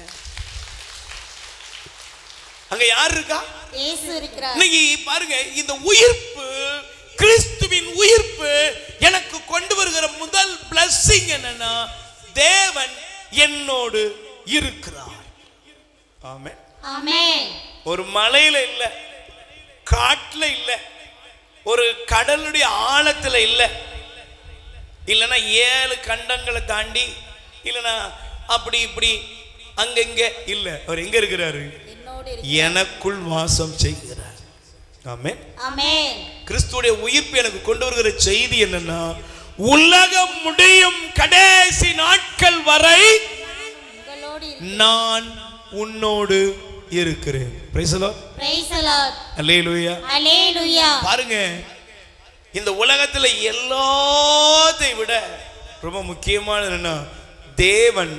அங்க யார் இருக்கா? இயேசு இருக்கிறார். இன்னைக்கு பாருங்க இந்த உயிர்ப்பு, கிறிஸ்துவின் உயிர்ப்பு எனக்கு கொண்டு வருகிற முதல் blessing என்னன்னா தேவன் என்னோடு இருக்கிறார். ஆமென். ஆமென். ஒரு மலையில இல்ல, காட்டுல இல்ல, ஒரு கடலுடைய ஆழத்துல இல்ல, இல்லனா 7 கண்டங்களை தாண்டி, இல்லனா அப்படி இப்படி அங்கங்க இல்ல. அவர் எங்க இருக்கிறாரு? எனக்குள் வாசம் செய்கிறார். ஆமென். ஆமென். கிறிஸ்துவுடைய உயிர்ப்பு எனக்கு கொண்டு வருகிற செய்தி என்னன்னா உலகம் முடியும் கடைசி நாட்கள் வரை நான் உன்னோடு இருக்கிறேன். Praise the Lord. Praise the Lord. ஹல்லேலூயா. ஹல்லேலூயா. பாருங்க இந்த உலகத்துல எல்லாத்தை விட ரொம்ப முக்கியமானது என்னன்னா தேவன்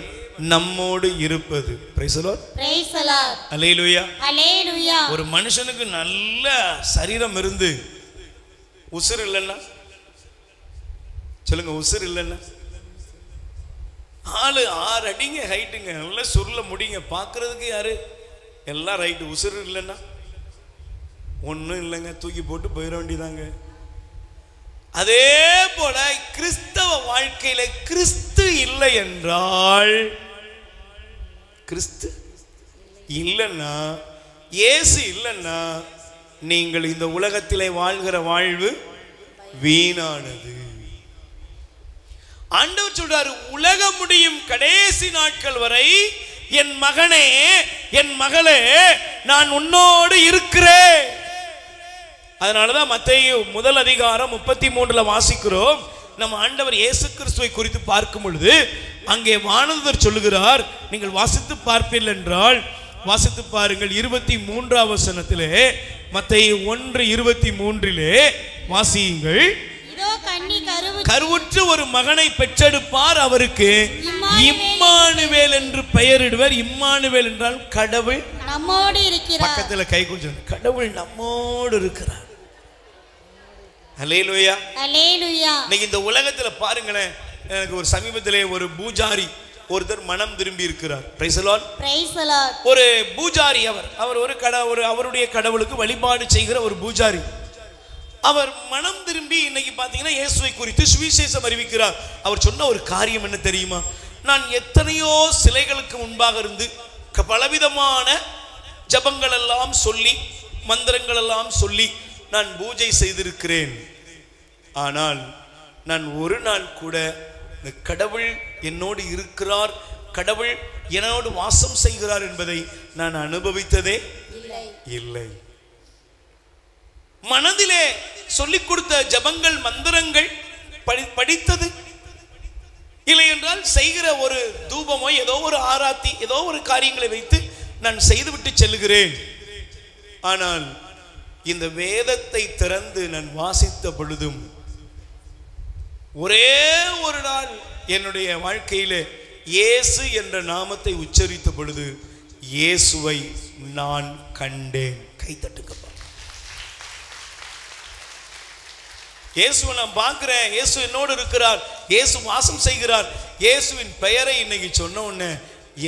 நம்மோடு இருப்பது. Praise the Lord. Praise the Lord. ஹல்லேலூயா. ஹல்லேலூயா. ஒரு மனுஷனுக்கு நல்ல சரீரம் இருந்து உசுர் இல்லைன்னா சொல்லுங்க, உசுர் இல்லைன்னா ஆளு 6 அடிங்க ஹைட்டுங்க, நல்ல சுருள முடிங்க, பார்க்கறதுக்கு யாரு எல்லாம் ரைட்டு, உசுர் இல்லைன்னா ஒன்றும் இல்லைங்க, தூக்கி போட்டு போயிட வேண்டியதாங்க. அதே போல கிறிஸ்தவ வாழ்க்கையில கிறிஸ்து இல்லை என்றால், கிறிஸ்து இல்லைன்னா, இயேசு இல்லைன்னா நீங்கள் இந்த உலகத்திலே வாழ்கிற வாழ்வு வீணானது. ஆண்டவர் சொல்றாரு உலகம் முடியும் கடைசி நாட்கள் வரை என் மகனே, என் மகளே, நான் உன்னோடு இருக்கிறேன். அதனாலதான் மத்தேயு 1 அதிகாரம் 33 வாசிக்கிறோம். நம்ம ஆண்டவர் இயேசு கிறிஸ்துவை குறித்து பார்க்கும் பொழுது அங்கே வானதூதர் சொல்லுகிறார், நீங்கள் வாசித்து பார்ப்பீர்கள் என்றால் வாசித்து பாருங்கள். 23ஆம் வசனத்திலே, மத்தேயு 1:23 வாசியுங்கள். கருவுற்று ஒரு மகனை பெற்றெடுப்பார், அவருக்கு இம்மானுவேல் என்று பெயரிடுவர். இம்மானுவேல் என்றால் கடவுள் நம்மோடு இருக்கிறார். பக்கத்துல கை கொஞ்சம், கடவுள் நம்மோடு இருக்கிறார். ஹல்லேலூயா. ஹல்லேலூயா. இன்னைக்கு இந்த உலகத்துல பாருங்களேன், எனக்கு ஒரு சமீபத்திலே ஒரு பூஜாரி ஒருத்தர் மனம் திரும்பி இருக்கிறார். Price the Lord. Praise the Lord. ஒரு பூஜாரி, அவர் ஒரு அவருடைய கடவுளுக்கு வழிபாடு செய்கிற ஒரு பூஜாரி. அவர் மனம் திரும்பி இன்னைக்கு பார்த்தீங்கன்னா இயேசுவை குறித்து சுவிசேஷம் அறிவிக்கிறார். அவர் சொன்ன ஒரு காரியம் என்ன தெரியுமா? நான் எத்தனையோ சிலைகளுக்கு முன்பாக இருந்து பலவிதமான ஜபங்கள் எல்லாம் சொல்லி மந்திரங்கள் எல்லாம் சொல்லி நான் பூஜை செய்திருக்கிறேன். ஆனால் நான் ஒரு நாள் கூட இந்த கடவுள் என்னோடு இருக்கிறார், கடவுள் என்னோடு வாசம் செய்கிறார் என்பதை நான் அனுபவித்ததே இல்லை. மனதிலே சொல்லிக் கொடுத்த ஜபங்கள் மந்திரங்கள் படித்தது இல்லை என்றால் செய்கிற ஒரு தூபமோ ஏதோ ஒரு ஆராத்தி ஏதோ ஒரு காரியங்களை வைத்து நான் செய்துவிட்டு செல்கிறேன். ஆனால் இந்த வேதத்தை திறந்து நான் வாசித்த பொழுதும் ஒரே ஒரு நாள் என்னுடைய வாழ்க்கையிலே இயேசு என்ற நாமத்தை உச்சரித்த பொழுது இயேசுவை நான் கண்டேன். கைத்தட்டுக்கப்பா. இயேசுவை நான் பார்க்கிறேன், இயேசு என்னோடு இருக்கிறார், இயேசு வாசம் செய்கிறார். இயேசுவின் பெயரை இன்னைக்கு சொன்ன உடனே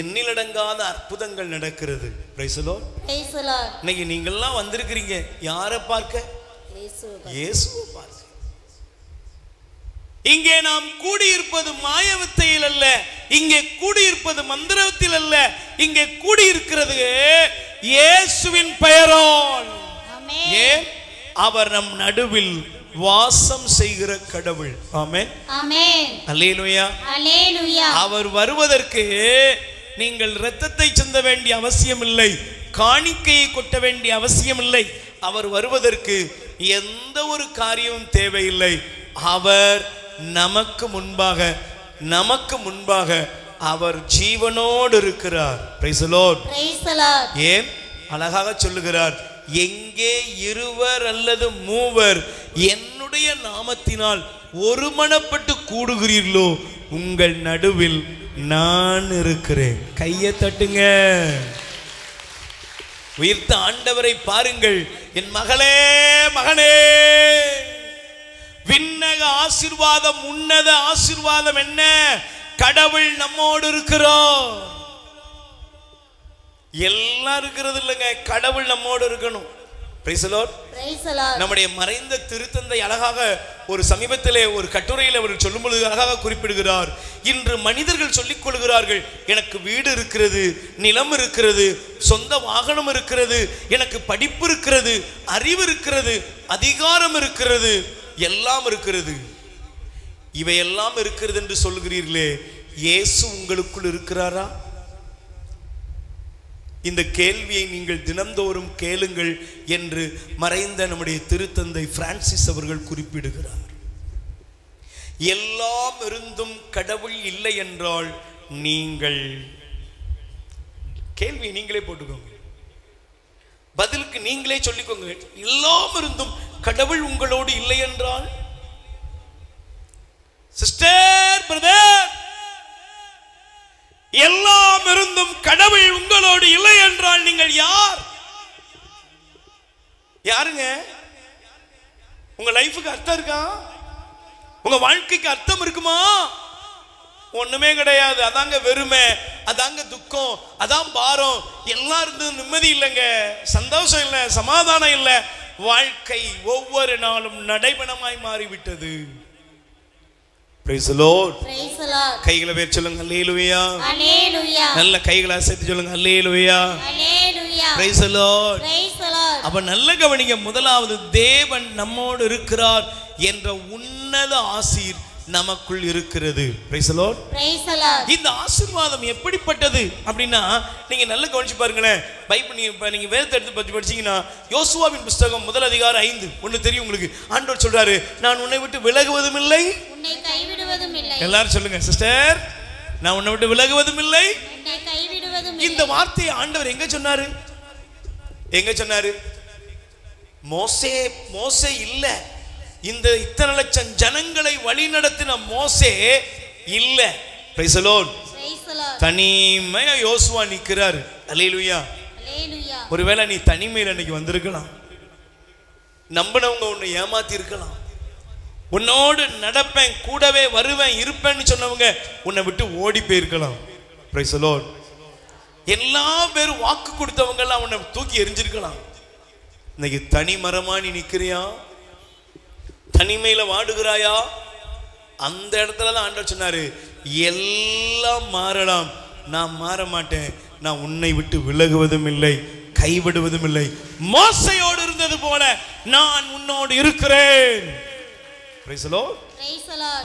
எண்ணிலடங்காத அற்புதங்கள் நடக்கிறது. Price the Lord. Praise the Lord. இன்னைக்கு நீங்கள்லாம் வந்திருக்கிறீங்க யாரை பார்க்க? இயேசுவை பார்க்க. இங்கே நாம் கூடியிருப்பது மாயவித்தையில் அல்ல, இங்கே கூடியிருப்பது மந்திரத்தில் அல்ல, இங்கே கூடியிருக்கிறது இயேசுவின் பெயரால். ஏன்? அவர் நம் நடுவில் வாசம் செய்கிற கடவுள். ஆமென் ஆமென். அல்லேலூயா அல்லேலூயா. அவர் வருவதற்கு நீங்கள் இரத்தத்தை சிந்த வேண்டிய அவசியம் இல்லை, காணிக்கையை கொட்ட வேண்டிய அவசியம் இல்லை. அவர் வருவதற்கு எந்த ஒரு காரியமும் தேவையில்லை. அவர் நமக்கு முன்பாக அவர் ஜீவனோடு இருக்கிறார். Price the Lord. Praise the Lord. ஏன் அழகாக சொல்லுகிறார், எங்கே இருவர் அல்லது மூவர் என்னுடைய நாமத்தினால் ஒருமனப்பட்டு கூடுகிறீர்களோ உங்கள் நடுவில் நான் இருக்கிறேன். கையை தட்டுங்க. உயிர்த்த ஆண்டவரை பாருங்கள். என் மகளே மகனே, விண்ணக ஆசீர்வாதம் உன்னத ஆசீர்வாதம் என்ன? கடவுள் நம்மோடு இருக்கிறார். எல்லாம் இருக்கிறது இல்லைங்க, கடவுள் நம்மோடு இருக்கணும். Price the Lord. Praise the Lord. நம்முடைய மறைந்த திருத்தந்தை அழகாக ஒரு சமீபத்திலே ஒரு கட்டுரையில் அவர் சொல்லும் பொழுது அழகாக குறிப்பிடுகிறார், இன்று மனிதர்கள் சொல்லிக் கொள்கிறார்கள், எனக்கு வீடு இருக்கிறது, நிலம் இருக்கிறது, சொந்த வாகனம் இருக்கிறது, எனக்கு படிப்பு இருக்கிறது, அறிவு இருக்கிறது, அதிகாரம் இருக்கிறது, எல்லாம் இருக்கிறது. இவையெல்லாம் இருக்கிறது என்று சொல்கிறீர்களே, இயேசு உங்களுக்குள் இருக்கிறாரா? இந்த கேள்வியை நீங்கள் தினந்தோறும் கேளுங்கள் என்று மறைந்த நம்முடைய திருத்தந்தை பிரான்சிஸ் அவர்கள் குறிப்பிடுகிறார். எல்லாம் இருந்தும் கடவுள் இல்லை என்றால் நீங்கள் கேள்வியை நீங்களே போட்டுக்கோங்க, பதிலுக்கு நீங்களே சொல்லிக்கோங்க. எல்லாம் இருந்தும் கடவுள் உங்களோடு இல்லை என்றால், சிஸ்டர் பிரதர், எல்லாம் இருந்தும் கடவுள் உங்களோடு இல்லை என்றால் நீங்கள் யார்? யாருங்க? உங்க லைஃபுக்கு அர்த்தம் இருக்கா? உங்க வாழ்க்கைக்கு அர்த்தம் இருக்குமா? ஒண்ணுமே கிடையாது. அதாங்க வெறுமை, அதாங்க துக்கம், அதான் பாரம். எல்லாம் இருந்து நிம்மதி இல்லைங்க, சந்தோஷம் இல்லை, சமாதானம் இல்லை. வாழ்க்கை ஒவ்வொரு நாளும் நடைபெணமாய் மாறிவிட்டது. Praise the Lord. Praise the Lord. கைகளை பேர் சொல்லுங்க அல்லேலூயா. அல்லேலூயா. நல்ல கைகளை அசைத்து சொல்லுங்க அல்லேலூயா. அல்லேலூயா. Praise the Lord. Praise the Lord. அப்ப நல்ல கவனிங்க, முதலாவது தேவன் நம்மோடு இருக்கிறார் என்ற உன்னத ஆசீர் நமக்குள் இருக்கிறது. Praise the Lord. Praise the Lord. இந்த ஆசீர்வாதம் எப்படிப்பட்டது அப்படின்னா, நீங்க நல்ல கவனிச்சு பாருங்களேன். பைபிள் நீங்க வேதத்தை எடுத்து படிச்சீங்கன்னா, யோசுவாவின் புத்தகம் 1 ஒன்னு தெரியும் உங்களுக்கு. ஆண்டவர் சொல்றாரு, நான் உன்னை விட்டு விலகுவதும் இல்லை, உன்னை கைவிடுவதும் இல்லை. எல்லாரும் சொல்லுங்க சிஸ்டர், நான் உன்னை விட்டு விலகுவதும் இல்லை, உன்னை கைவிடுவதும் இல்லை. இந்த வார்த்தையை ஆண்டவர் எங்க சொன்னாரு? எங்க சொன்னாரு? மோசே இல்ல, இந்த இத்தனை லட்சம் ஜனங்களை வழி நடத்தின மோசே இல்ல. Praise the Lord. Praise the Lord. தனிமையா யோசுவா நிக்கிறாரு. அல்லேலூயா. அல்லேலூயா. ஒருவேளை நீ தனிமையில இன்னைக்கு வந்திருக்கலாம், நம்பினவங்க உன்னை ஏமாத்தி இருக்கலாம், உன்னோடு நடப்பேன், கூடவே வருவேன், இருப்பேன்னு சொன்னவங்க உன்னை விட்டு ஓடி போயிருக்கலாம். Price the Lord. எல்லா பேரும் வாக்கு கொடுத்தவங்க எல்லாம் உன்னை தூக்கி எரிஞ்சிருக்கலாம். இன்னைக்கு தனி மரமா நீ நிக்கிறியா? தனிமையில வாடுகிறாயா? அந்த இடத்துல தான் ஆண்டவர் சொன்னாரு, எல்லாம் மாறலாம், நான் மாற மாட்டேன், நான் உன்னை விட்டு விலகுவதும் இல்லை, கைவிடுவதும் இல்லை. மோசையோடு இருந்தது போல நான் உன்னோடு இருக்கிறேன். Praise the Lord.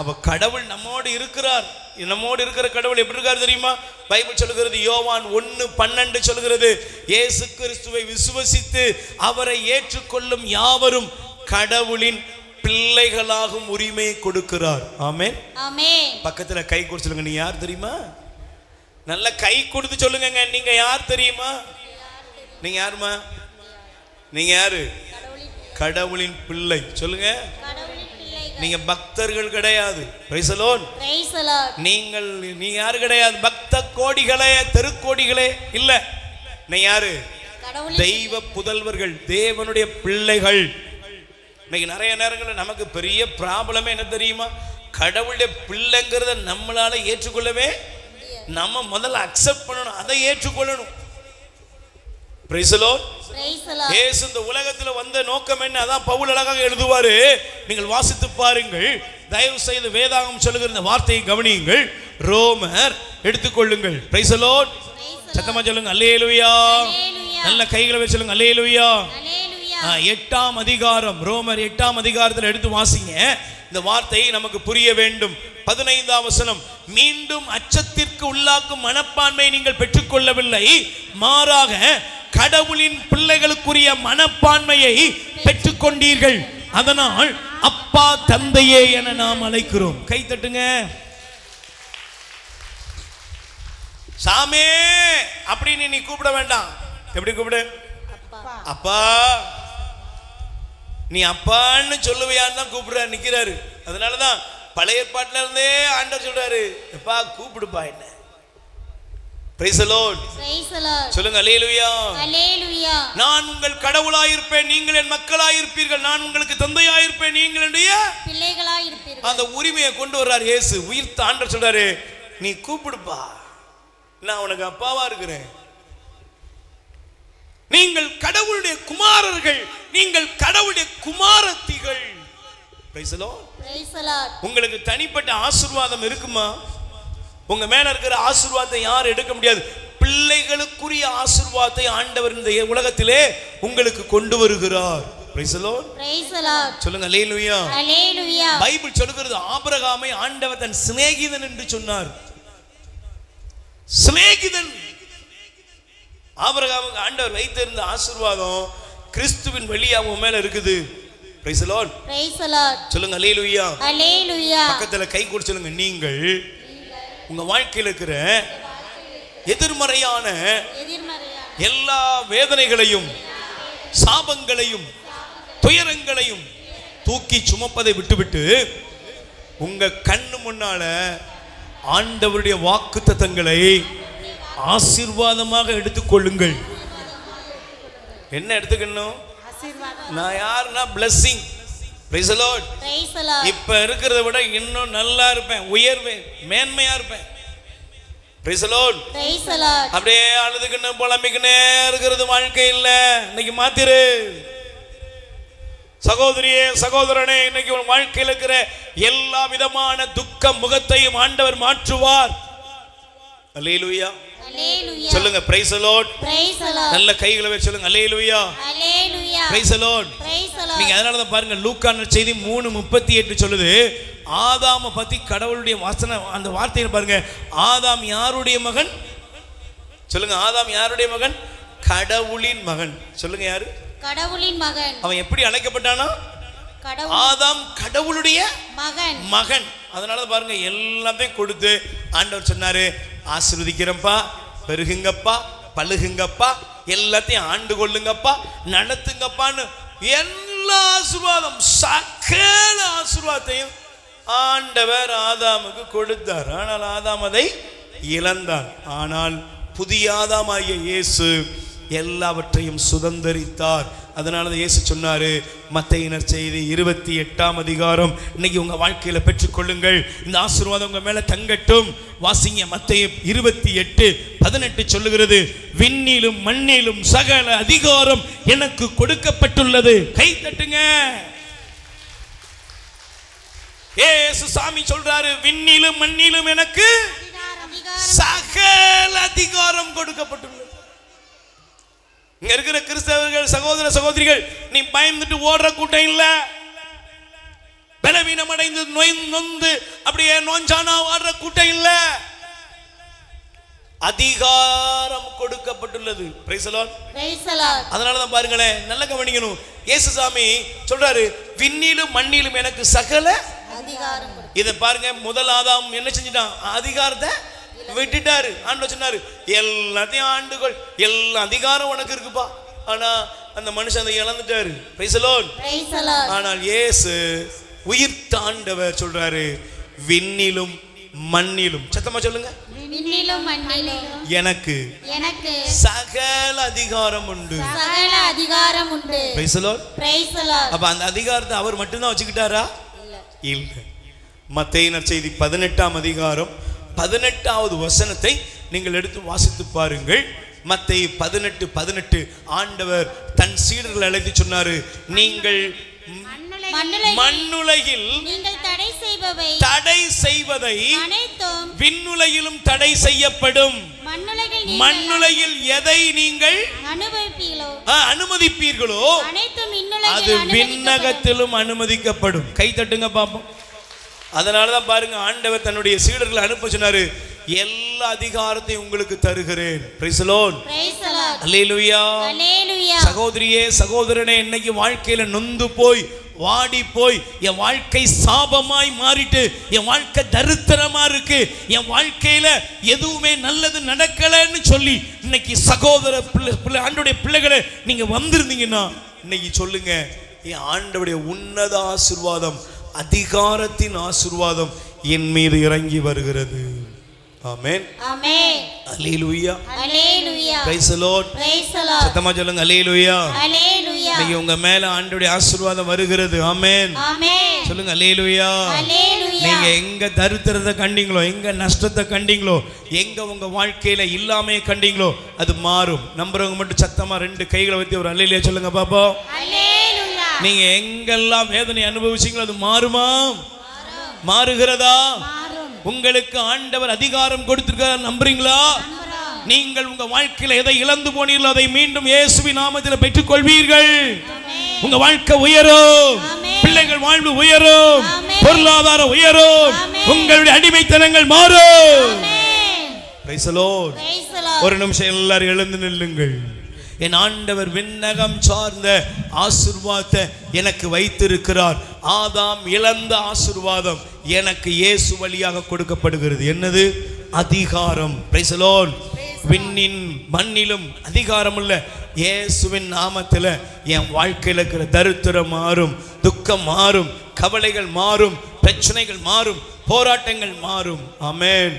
அப்ப கடவுள் நம்மோடு இருக்கிறார். நம்மோடு இருக்கிற கடவுள் எப்படி இருக்காரு தெரியுமா? பைபிள் சொல்லுகிறது, யோவான் 1:12 சொல்லுகிறது, இயேசு கிறிஸ்துவை விசுவசித்து அவரை ஏற்றுக்கொள்ளும் யாவரும் கடவுளின் பிள்ளைகளாகும் உரிமை கொடுக்கிறார். ஆமென், ஆமென். பக்கத்துல கை கொடுத்து சொல்லுங்க, நீ யார் தெரியுமா? நல்ல கை கொடுத்து சொல்லுங்க, நீங்க யார் தெரியுமா? நீங்க யாருமா? நீங்க யாரு? கடவுளின் பிள்ளை. சொல்லுங்க, நீங்க பக்தர்கள் கிடையாது. Price the Lord. Praise the Lord. நீங்க யாரு கிடையாது? பக்த கோடிகளே, தெருக்கோடிகளே இல்ல. நீங்க யாரு? தெய்வ புதல்வர்கள், தேவனுடைய பிள்ளைகள். இன்னைக்கு நிறைய நேரங்களில் நமக்கு பெரிய ப்ராப்ளமே என்ன தெரியுமா? கடவுளுடைய பிள்ளைங்கிறத நம்மளால ஏற்றுக்கொள்ளவே, நம்ம முதல்ல அக்செப்ட் பண்ணணும், அதை ஏற்றுக்கொள்ளணும். Praise the Lord. இயேசு இந்த உலகத்துல வந்த நோக்கம் என்ன? அதான் பவுல் அழகாக எழுதுவாரு, நீங்கள் வாசித்து பாருங்கள். தயவு செய்து வேதாகம் சொல்லுகிற இந்த வார்த்தையை கவனியுங்கள். ரோமர் எடுத்துக்கொள்ளுங்கள். Price the Lord. சத்தமா சொல்லுங்க, அல்லேலூயா. நல்ல கைகளை வச்சு சொல்லுங்க, அல்லேலூயா. 8ஆம் அதிகாரம், ரோமர் 8ஆம் அதிகாரத்தில் எடுத்து வாசிங்க. இந்த வார்த்தை நமக்கு புரிய வேண்டும். 15ஆம் வசனம், மீண்டும் அச்சத்திற்கு உள்ளாக்கும் மனப்பான்மை நீங்கள் பெற்றுக்கொள்ளவில்லை, மாறாக கடவுளின் பிள்ளைகளுக்குரிய மனப்பான்மையை பெற்றுக்கொண்டீர்கள், அதனால் அப்பா தந்தையே என நாம் அழைக்கிறோம். கை தட்டுங்க. சாமே அப்படின்னு நீ கூப்பிட வேண்டாம். எப்படி கூப்பிடு? அப்பா. நீ அப்பான்னு சொல்லுவையான்னு தான் கூப்பிடுற நிக்கிறாரு. அதனாலதான் பழைய ஏற்பாட்டில இருந்தே ஆண்டவர் சொல்றாரு, அப்பா கூப்பிடுப்பா என்ன. Price the Lord. Praise the Lord. சொல்லுங்க, அல்லேலூயா. அல்லேலூயா. நான் உங்கள் கடவுளாயிருப்பேன், நீங்கள் என் மக்களாயிருப்பீர்கள், நான் உங்களுக்கு தந்தையாயிருப்பேன், நீங்கள் என்னுடைய பிள்ளைகளாயிருப்பீர்கள். அந்த உரிமையை கொண்டு வர்றார் இயேசு. உயிர்த்த ஆண்டவர் சொல்றாரு, நீ கூப்பிடுப்பா, நான் உனக்கு அப்பாவா இருக்கிறேன். நீங்கள் கடவுளுடைய குமாரர்கள், நீங்கள் கடவுளுடைய குமாரத்திகள். Praise the Lord. Praise the Lord. உங்களுக்கு தனிப்பட்ட ஆசீர்வாதம் இருக்குமா? உங்க மேல இருக்கிற ஆசீர்வாதத்தை யார் எடுக்க முடியாது. பிள்ளைகளுக்குரிய ஆசீர்வாதத்தை ஆண்டவர் இந்த உலகத்திலே உங்களுக்கு கொண்டு வருகிறார். Price the Lord. Praise the Lord. சொல்லுங்க, அல்லேலூயா. அல்லேலூயா. பைபிள் சொல்கிறது, ஆபிரகாமை ஆண்டவர் தன் சிநேகிதன் என்று சொன்னார். சிநேகிதன். ஆபிரகாமுக்கு ஆண்டவர் வைத்திருந்த ஆசீர்வாதம் கிறிஸ்துவின் வழியா உங்க மேல இருக்குது. Price the Lord. Praise the Lord. சொல்லுங்க, அல்லேலூயா. அல்லேலூயா. பக்கத்துல கை கொடுத்து சொல்லுங்க, நீங்கள் உங்க வாழ்க்கையில் இருக்கிற எதிர்மறையான எல்லா வேதனைகளையும் சாபங்களையும் துயரங்களையும் தூக்கி சுமப்பதை விட்டுவிட்டு உங்க கண்ணு முன்னால ஆண்டவருடைய வாக்குத்தத்தங்களை ஆசீர்வாதமாக எடுத்துக்கொள்ளுங்கள். என்ன எடுத்துக்கணும்? நான் யாருன்னா blessing. Price the Lord. Praise the Lord. இப்ப இருக்கிறத விட இன்னும் நல்லா இருப்பேன், உயர்வேன், மேன்மையா இருப்பேன். Price the Lord. Praise the Lord. அப்படியே அழுதுகின்னு புலம்பிக்கினே இருக்கிறது வாழ்க்கை இல்ல. இன்னைக்கு மாத்திரு. சகோதரியே, சகோதரனே, இன்னைக்கு உன் வாழ்க்கையில் இருக்கிற எல்லா விதமான துக்க முகத்தையும் ஆண்டவர் மாற்றுவார். அல்லேலூயா. அல்லேலூயா. சொல்லுங்க, praise the Lord. Praise the Lord. நல்ல கைகளை வச்சு சொல்லுங்க, அல்லேலூயா. அல்லேலூயா. Praise the Lord. Praise the Lord. நீங்க அதனால தான் பாருங்க, லூக்கா நற்செய்தி 3:38 சொல்லுது, ஆதாமை பத்தி கடவுளுடைய வசனம், அந்த வார்த்தையை பாருங்க. ஆதாம் யாருடைய மகன்? சொல்லுங்க, ஆதாம் யாருடைய மகன்? கடவுளின் மகன். சொல்லுங்க, யாரு? கடவுளின் மகன். அவன் எப்படி அழைக்கப்பட்டானா? ஆதாம் கடவுளுடைய மகன். மகன். அதனால பாருங்க, எல்லாத்தையும் கொடுத்து ஆண்டவர் சொன்னாரு, ஆசீர்வதிக்கிறப்பா, பெருகுங்கப்பா, பழுகுங்கப்பா, எல்லாத்தையும் ஆண்டு கொள்ளுங்கப்பா, நடத்துங்கப்பான்னு எல்லா ஆசீர்வாதம், சகல ஆசீர்வாதத்தையும் ஆண்டவர் ஆதாமுக்கு கொடுத்தார். ஆனால் ஆதாம் அதை இழந்தான். ஆனால் புதிய ஆதாமாகிய இயேசு எல்லாவற்றையும் சுதந்தரித்தார். அதனால இயேசு சொன்னாரு, மத்தேயு நற்செய்தி 28ஆம் அதிகாரம், இன்னைக்கு உங்க வாழ்க்கையில பெற்றுக்கொள்ளுங்கள், இந்த ஆசீர்வாதம் உங்க மேல தங்கட்டும். வாசிங்க, மத்தேயு 28:18 சொல்லுகிறது, விண்ணிலும் மண்ணிலும் சகல அதிகாரம் எனக்கு கொடுக்கப்பட்டுள்ளது. கை தட்டுங்க. இயேசு சாமி சொல்றாரு, விண்ணிலும் மண்ணிலும் எனக்கு சகல அதிகாரம் கொடுக்கப்பட்டுள்ளது. இங்க இருக்கிற கிறிஸ்தவர்கள் சகோதர சகோதரிகள், நீ பயந்துட்டு ஓடுற கூட்டம் இல்ல, பலவீனம் அடைந்து நொந்து அப்படியே நோஞ்சானா ஆடுற கூட்டம் இல்ல. அதிகாரம் கொடுக்கப்பட்டுள்ளது. Price the Lord. அதனாலதான் பாருங்களேன், நல்ல கவனிக்கணும். இயேசு சாமி சொல்றாரு, விண்ணிலும் மண்ணிலும் எனக்கு சகல அதிகாரம். இத பாருங்க, முதல் ஆதாம் என்ன செஞ்சிட்டான்? அதிகாரத்தை விட்டுட்டாரு. ஆண்டவர் சொன்னாரு, எல்லாத்தையும் ஆண்டுகள் எல்லா அதிகாரம் உனக்கு இருக்குப்பா. ஆனா அந்த மனுஷன் அதை இழந்துட்டாரு. Price the Lord. ஆனால் இயேசு உயிர்த்த ஆண்டவர் சொல்றாரு, விண்ணிலும் மண்ணிலும், சத்தமா சொல்லுங்க, விண்ணிலும் மண்ணிலும் எனக்கு சகல அதிகாரம் உண்டு. சகல அதிகாரம் உண்டு. Price the Lord. Praise the Lord. அப்ப அந்த அதிகாரத்தை அவர் மட்டும் தான் வச்சுக்கிட்டாரா? இல்ல. மத்தேயு நற்செய்தி 18ஆம் அதிகாரம் 18வது வசனத்தை நீங்கள் எடுத்து வாசித்து பாருங்கள். மத்தேயு 18:18 ஆண்டவர் தன் சீடர்களை அழைத்து சொன்னாரு, நீங்கள் மண்ணுலகில் தடை செய்வதை விண்ணுலகிலும் தடை செய்யப்படும். மண்ணுலகில் எதை நீங்கள் அனுமதிப்பீர்களோ அது விண்ணகத்திலும் அனுமதிக்கப்படும். கை தட்டுங்க பாப்போம். அதனாலதான் பாருங்க, ஆண்டவர் தன்னுடைய சீடர்களை அனுப்ப சொன்னாரு, எல்லா அதிகாரத்தையும் உங்களுக்கு தருகிறேன். Praise the Lord. அல்லேலூயா. சகோதரியே சகோதரனே, இன்னைக்கு வாழ்க்கையில நொந்து போய் வாடி போய் என் வாழ்க்கை சாபமாய் மாறிட்டு, என் வாழ்க்கை தரித்திரமா இருக்கு, என் வாழ்க்கையில எதுவுமே நல்லது நடக்கலன்னு சொல்லி இன்னைக்கு சகோதர ஆண்டவருடைய பிள்ளைகளை நீங்க வந்திருந்தீங்கன்னா இன்னைக்கு சொல்லுங்க, என் ஆண்டவருடைய உன்னத ஆசீர்வாதம், அதிகாரத்தின் ஆசீர்வாதம் என் மீது இறங்கி வருகிறது. ஆமென். ஆமென். அல்லேலூயா. அல்லேலூயா. Praise the Lord. Praise the Lord. சத்தமா சொல்லுங்க, அல்லேலூயா. அல்லேலூயா. நீங்க உங்க மேல ஆண்டவருடைய ஆசீர்வாதம் வருகிறது. ஆமென். ஆமென். சொல்லுங்க, அல்லேலூயா. அல்லேலூயா. நீங்க எங்க தரித்திரத்தை கண்டீங்களோ, எங்க நஷ்டத்தை கண்டீங்களோ, எங்க உங்க வாழ்க்கையில இல்லாமே கண்டீங்களோ அது மாறும். நம்புறவங்க மட்டும் சத்தமா ரெண்டு கைகளை வைத்து ஒரு அல்லேலூயா சொல்லுங்க பாப்போம். அல்லேலூயா. நீங்க எங்கெல்லாம் வேதனை அனுபவிச்சீங்களோ அது மாறுமா? மாறுகிறதா? உங்களுக்கு ஆண்டவர் அதிகாரம் கொடுத்திருக்கிறார். நம்புறீங்களா? நீங்கள் உங்க வாழ்க்கையில எதை இழந்து போனீர்களோ அதை மீண்டும் இயேசுவின் நாமத்தில் பெற்றுக் கொள்வீர்கள். உங்க வாழ்க்கை உயரும், பிள்ளைகள் வாழ்வு உயரும், பொருளாதாரம் உயரும், உங்களுடைய அடிமைத்தனங்கள் மாறும். Price the Lord. ஒரு நிமிஷம் எல்லாரும் எழுந்து நில்லுங்கள். என் ஆண்டவர் விண்ணகம் சார்ந்த ஆசீர்வாதத்தை எனக்கு வைத்திருக்கிறார். ஆதாம் இழந்த ஆசீர்வாதம் எனக்கு இயேசு வழியாக கொடுக்கப்படுகிறது. என்னது? அதிகாரம். Praise the Lord. விண்ணின் மண்ணிலும் அதிகாரம் உள்ள இயேசுவின் நாமத்தில் என் வாழ்க்கையில் இருக்கிற தரித்திரம் மாறும், துக்கம் மாறும், கவலைகள் மாறும், பிரச்சனைகள் மாறும், போராட்டங்கள் மாறும். ஆமென்.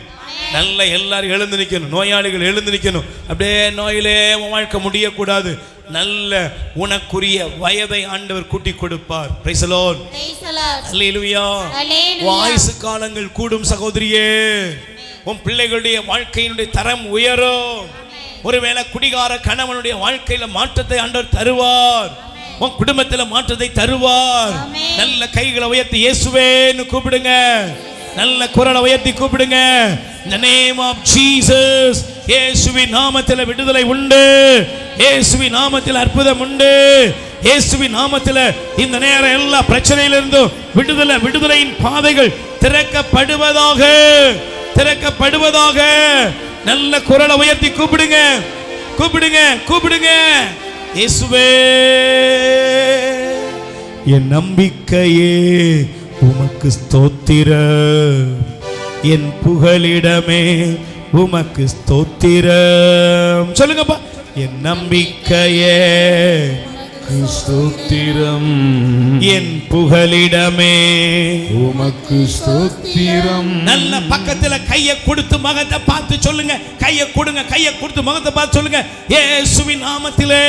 நல்ல எல்லாரும் எழுந்து நிற்கணும். நோயாளிகள் எழுந்து நிற்கணும். அப்படியே நோயிலே வாழ்க்கை முடியக்கூடாது. நல்ல உனக்குரிய வயதை ஆண்டவர் கூட்டி கொடுப்பார். Praise the Lord. அல்லேலூயா. ஆயுசு காலங்கள் கூடும் சகோதரியே. உன் பிள்ளைகளுடைய வாழ்க்கையினுடைய தரம் உயரும். ஒருவேளை குடிகார கணவனுடைய வாழ்க்கையில மாற்றத்தை ஆண்டவர் தருவார். உன் குடும்பத்தில் மாற்றத்தை தருவார். நல்ல கைகளை உயர்த்தி இயேசுவேன்னு கூப்பிடுங்க. நல்ல குரலை உயர்த்தி கூப்பிடுங்க. In the name of Jesus. இயேசுவின் நாமத்தில் விடுதலை உண்டு. இயேசுவின் நாமத்தில் அற்புதம் உண்டு. இயேசுவின் நாமத்தில் இந்த நேரம் எல்லா பிரச்சனையிலிருந்தும் விடுதலையின் பாதைகள் திறக்கப்படுவதாக, திறக்கப்படுவதாக. நல்ல குரலை உயர்த்தி கூப்பிடுங்க, கூப்பிடுங்க, கூப்பிடுங்க. இயேசுவே என் நம்பிக்கையே உமக்கு ஸ்தோத்திரம், என் புகலிடமே உமக்கு ஸ்தோத்திரம். சொல்லுங்கப்பா. என் நம்பிக்கையே ஸ்தோத்திரம், என் புகலிடமே உமக்கு ஸ்தோத்திரம். நல்ல பக்கத்துல கையை கொடுத்து முகத்தை பார்த்து சொல்லுங்க. கையை கொடுங்க, கையை கொடுத்து முகத்தை பார்த்து சொல்லுங்க. இயேசுவின் நாமத்திலே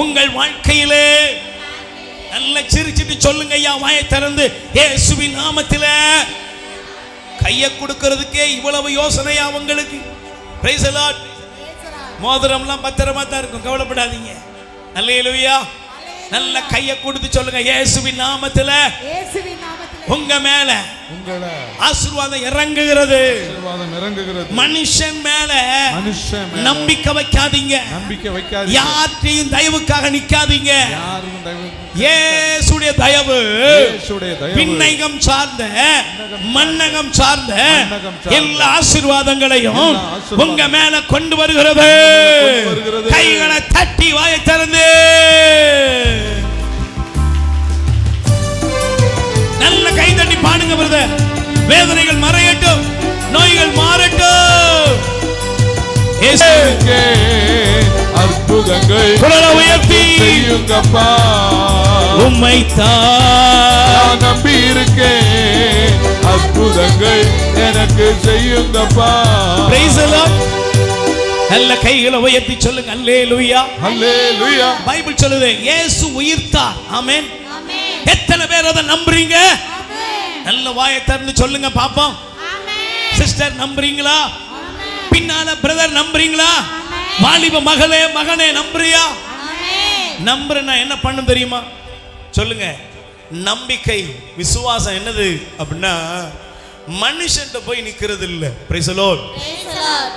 உங்கள் வாழ்க்கையிலே நல்ல சிரிச்சிட்டு சொல்லுங்க ஐயா, வாயை திறந்து. இயேசுவின் நாமத்திலே கையை கொடுக்கிறதுக்கே இவ்வளவு யோசனையா உங்களுக்கு? Price the Lord. மோதிரம்லாம் பத்திரமா தான் இருக்கும், கவலைப்படாதீங்க. அல்லேலூயா. நல்ல கையை கொடுத்து சொல்லுங்க, இயேசுவின் நாமத்துல உங்க மேல ஆசீர்வாதம் இறங்குகிறது. மனுஷன் மேல நம்பிக்கை வைக்காதீங்க, யாரையும் தயவுக்காக நிக்காதீங்க. இயேசுடைய தயவு விண்ணகம் சார்ந்த மண்ணகம் சார்ந்த எல்லா ஆசீர்வாதங்களையும் உங்க மேல கொண்டு வருகிறது. கைகளை தட்டி வாயை திறந்து நல்ல கை தட்டி பாடுங்க பிரதர். வேதனைகள் மறையட்டும், நோய்கள் மாறட்டும். அற்புதங்கள் குரலை உயர்த்தி செய்யுங்கப்பா, உம்மைத்தான் நம்பி இருக்கேன். அற்புதங்கள் எனக்கு செய்யுங்கப்பா. Price the Lord. நல்ல கைகளை உயர்த்தி சொல்லுங்க, அல்லேலூயா அல்லேலூயா. பைபிள் சொல்லுது இயேசு உயிர்த்தார். ஆமென். எத்தனை பேர் அதை நம்புறீங்க? நல்ல வாயை திறந்து சொல்லுங்க பாப்போம். சிஸ்டர் நம்புறீங்களா? பின்னால பிரதர் நம்புறீங்களா? வாலிப மகளே மகனே நம்புறியா? நம்புறேன்னா என்ன பண்ணும் தெரியுமா? சொல்லுங்க. நம்பிக்கை விசுவாசம் என்னது அப்படின்னா மனுஷன்ட்ட போய் நிக்கிறது இல்ல. Praise the Lord.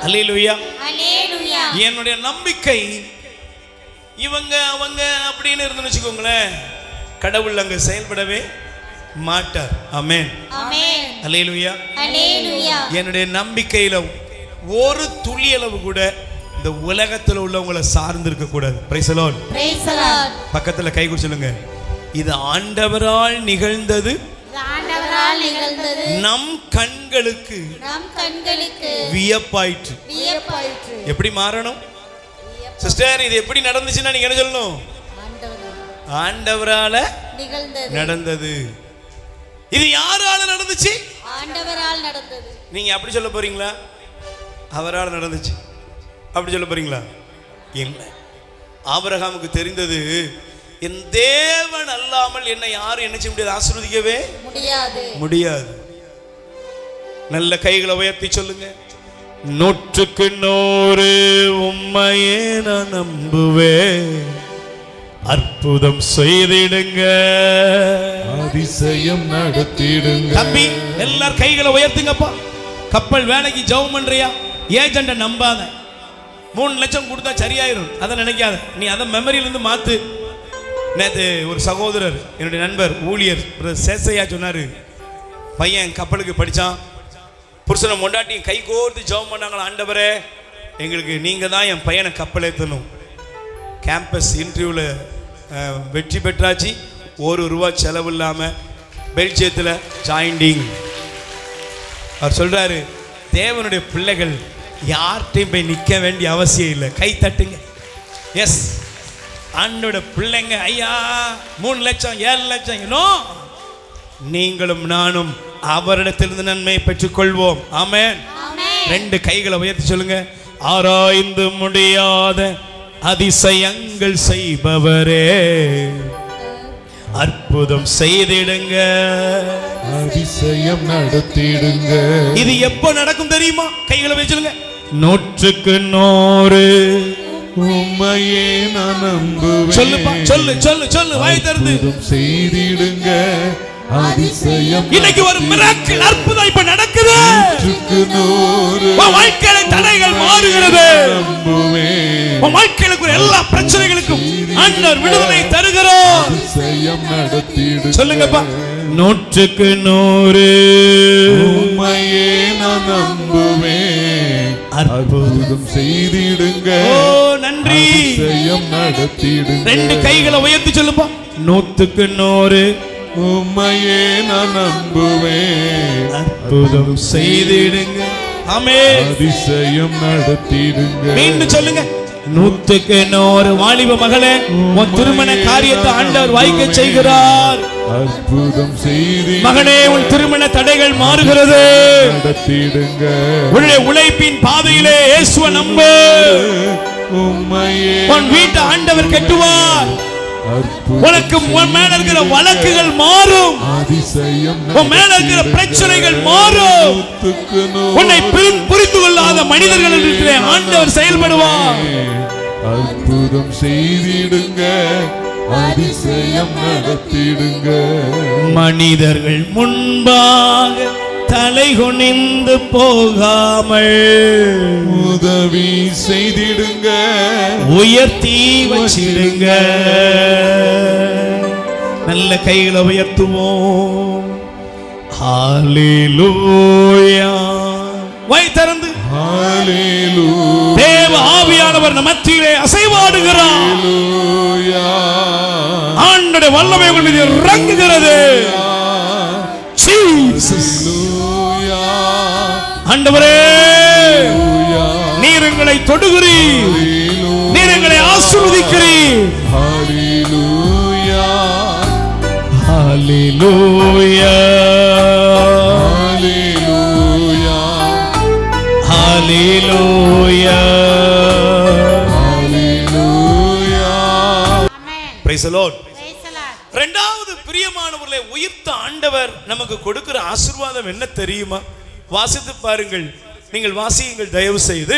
அல்லேலூயா. என்னுடைய நம்பிக்கை இவங்க அவங்க அப்படின்னு இருந்து வச்சுக்கோங்களேன், கடவுள் அங்க செயல்படவே மாட்டார். ஆமென். அல்லேலூயா. என்னுடைய நம்பிக்கையில ஒரு துளி அளவு கூட இந்த உலகத்தில் உள்ளவங்களை சார்ந்து இருக்க கூடாது. Price the Lord. பக்கத்துல கை கொடுத்து சொல்லுங்க, இது ஆண்டவரால் நிகழ்ந்தது, நம் கண்களுக்கு வியப்பாயிற்று. எப்படி மாறணும் சிஸ்டர்? இது எப்படி நடந்துச்சுன்னா நீங்க என்ன சொல்லணும்? ஆண்டவரால நடந்தது. இது யாரால நடந்துச்சு? ஆண்டவரால் நடந்தது. நீங்க அப்படி சொல்ல போறீங்களா? அவரால் நடந்துச்சு அப்படி சொல்ல போறீங்களா? இல்லை. ஆபிரகாமுக்கு தெரிந்தது, என் தேவன் அல்லாமல் என்னை யாரும் என்ன செய்ய முடியாது, ஆசீர்வதிக்கவே முடியாது. நல்ல கைகளை உயர்த்தி சொல்லுங்க, 100க்கு 100 உம்மையே நான் நம்புவேன். அற்புதம் செய்திடுங்க, அதிசயம் நடத்திடுங்க. தம்பி எல்லாரும் கைகளை உயர்த்துங்கப்பா. கப்பல் வேலைக்கு ஜெபம் பண்றியா? ஏஜென்ட நம்பாத. 3 லட்சம் கொடுத்தா சரியாயிரும் அதை நினைக்காத. நீ அதை மெமரியிலிருந்து மாத்து. நேற்று ஒரு சகோதரர், என்னுடைய நண்பர் ஊழியர் சேசையா சொன்னாரு, பையன் கப்பலுக்கு படிச்சான், புருஷனை மொண்டாட்டியும் கை கோர்த்து ஜெபம் பண்ணாங்களா, ஆண்டவரே எங்களுக்கு நீங்க தான் என் பையனை கப்பல் ஏற்றணும். கேம்பஸ் இன்டர்வியூவில் வெற்றி பெற்றாச்சு, ₹1 செலவு இல்லாமல் பெல்ஜியத்தில் ஜாயிண்டிங். அவர் சொல்றாரு, தேவனுடைய பிள்ளைகள் யார்கிட்டையும் போய் நிற்க வேண்டிய அவசியம் இல்லை. கை தட்டுங்க. எஸ், ஆண்டோட பிள்ளைங்க. ஐயா 3 லட்சம் 7 லட்சம் இன்னோ, நீங்களும் நானும் அவரிடத்திலிருந்து நன்மை பெற்றுக்கொள்வோம். ஆமென். 2 கைகளை உயர்த்தி சொல்லுங்க, ஆராய்ந்து முடியாத அதிசயங்கள் செய்பவரே, அற்புதம் செய்திடுங்க, அதிசயம் நடத்திடுங்க. இது எப்போ நடக்கும் தெரியுமா? கைகளை வச்சுடுங்க. 100க்கு 100 உம்மையே நான் நம்புவேன். சொல்லுப்பா, சொல்லு சொல்லு சொல்லு, வாய் திறந்து செய்திடுங்க, அதிசயம். இன்னைக்கு ஒரு மிராக்கிள், அற்புதம் இப்ப நடக்குது. 100க்கு 100 உன் வாழ்க்கையில தடைகள் மாறுகிறது. நம்புவேன். உன் வாழ்க்கையில எல்லா பிரச்சனைகளுக்கும் ஆண்டவர் விடுதலை தருகிறார். அதிசயம் நடத்திடுங்க. சொல்லுங்கப்பா, 100க்கு 100 உம்மையே நான் நம்புவேன். அற்புதம் செய்திடுங்க. ஓ நன்றி. அதிசயம் நடத்திடுங்க. 2 கைகளை உயர்த்தி சொல்லுப்பா, 100க்கு 100 உம்மையே நான் நம்புவேன். அற்புதம் செய்திடுங்க. ஆமென். அதிசயம் நடத்திடுங்க. மீண்டும் சொல்லுங்க, 100க்கு 100 வாலிப மகளே, உன் திருமண காரியத்தை ஆண்டவர் வாய்க்க செய்கிறார். அற்புதம் செய்தி மகனே, உன் திருமண தடைகள் மாறுகிறது. நடத்திடுங்க. உன்னுடைய உழைப்பின் பாதையிலே இயேசுவை நம்பு. உம்மையே உன் வீட்டை ஆண்டவர் கட்டுவார். அற்புதம் உனக்கு உன் மேல இருக்கிற வழக்குகள் மாறும். அதிசயம் உன் மேல இருக்கிற பிரச்சனைகள் மாறும். உன்னை புரிந்து கொள்ளாத மனிதர்கள் ஆண்டவர் செயல்படுவார். அற்புதம் செய்திடுங்க. அதிசயம் நடத்திடுங்க. மனிதர்கள் முன்பாக தலை குனிந்து போகாமல் உதவி செய்திடுங்க. உயர்த்தி வச்சிடுங்க. நல்ல கைகளை உயர்த்துவோம். ஹல்லேலூயா. வாய் திறந்து ஹல்லேலூயா. தேவ ஆவியானவர் நம் மத்தியிலே அசைவாடுகிறார். ஹல்லேலூயா. ஆண்டவருடைய வல்லமை உங்கள் மீது இறங்குகிறது. ஜீசஸ். ஹல்லேலூயா. ஆண்டவரே, நீர் எங்களை தொடுகிறீர், நீர் எங்களை ஆசீர்வதிக்கிறீர். ஹல்லேலூயா. ஹல்லேலூயா. ஹல்லேலூயா. ஹல்லேலூயா. ஹல்லேலூயா. Praise the Lord. Praise the Lord. இரண்டாவது பிரியமானவர்களே, உயிர்த்த ஆண்டவர் நமக்கு கொடுக்கிற ஆசீர்வாதம் என்ன தெரியுமா? வாசித்து பாருங்கள். நீங்கள் வாசியுங்கள், தயவு செய்து.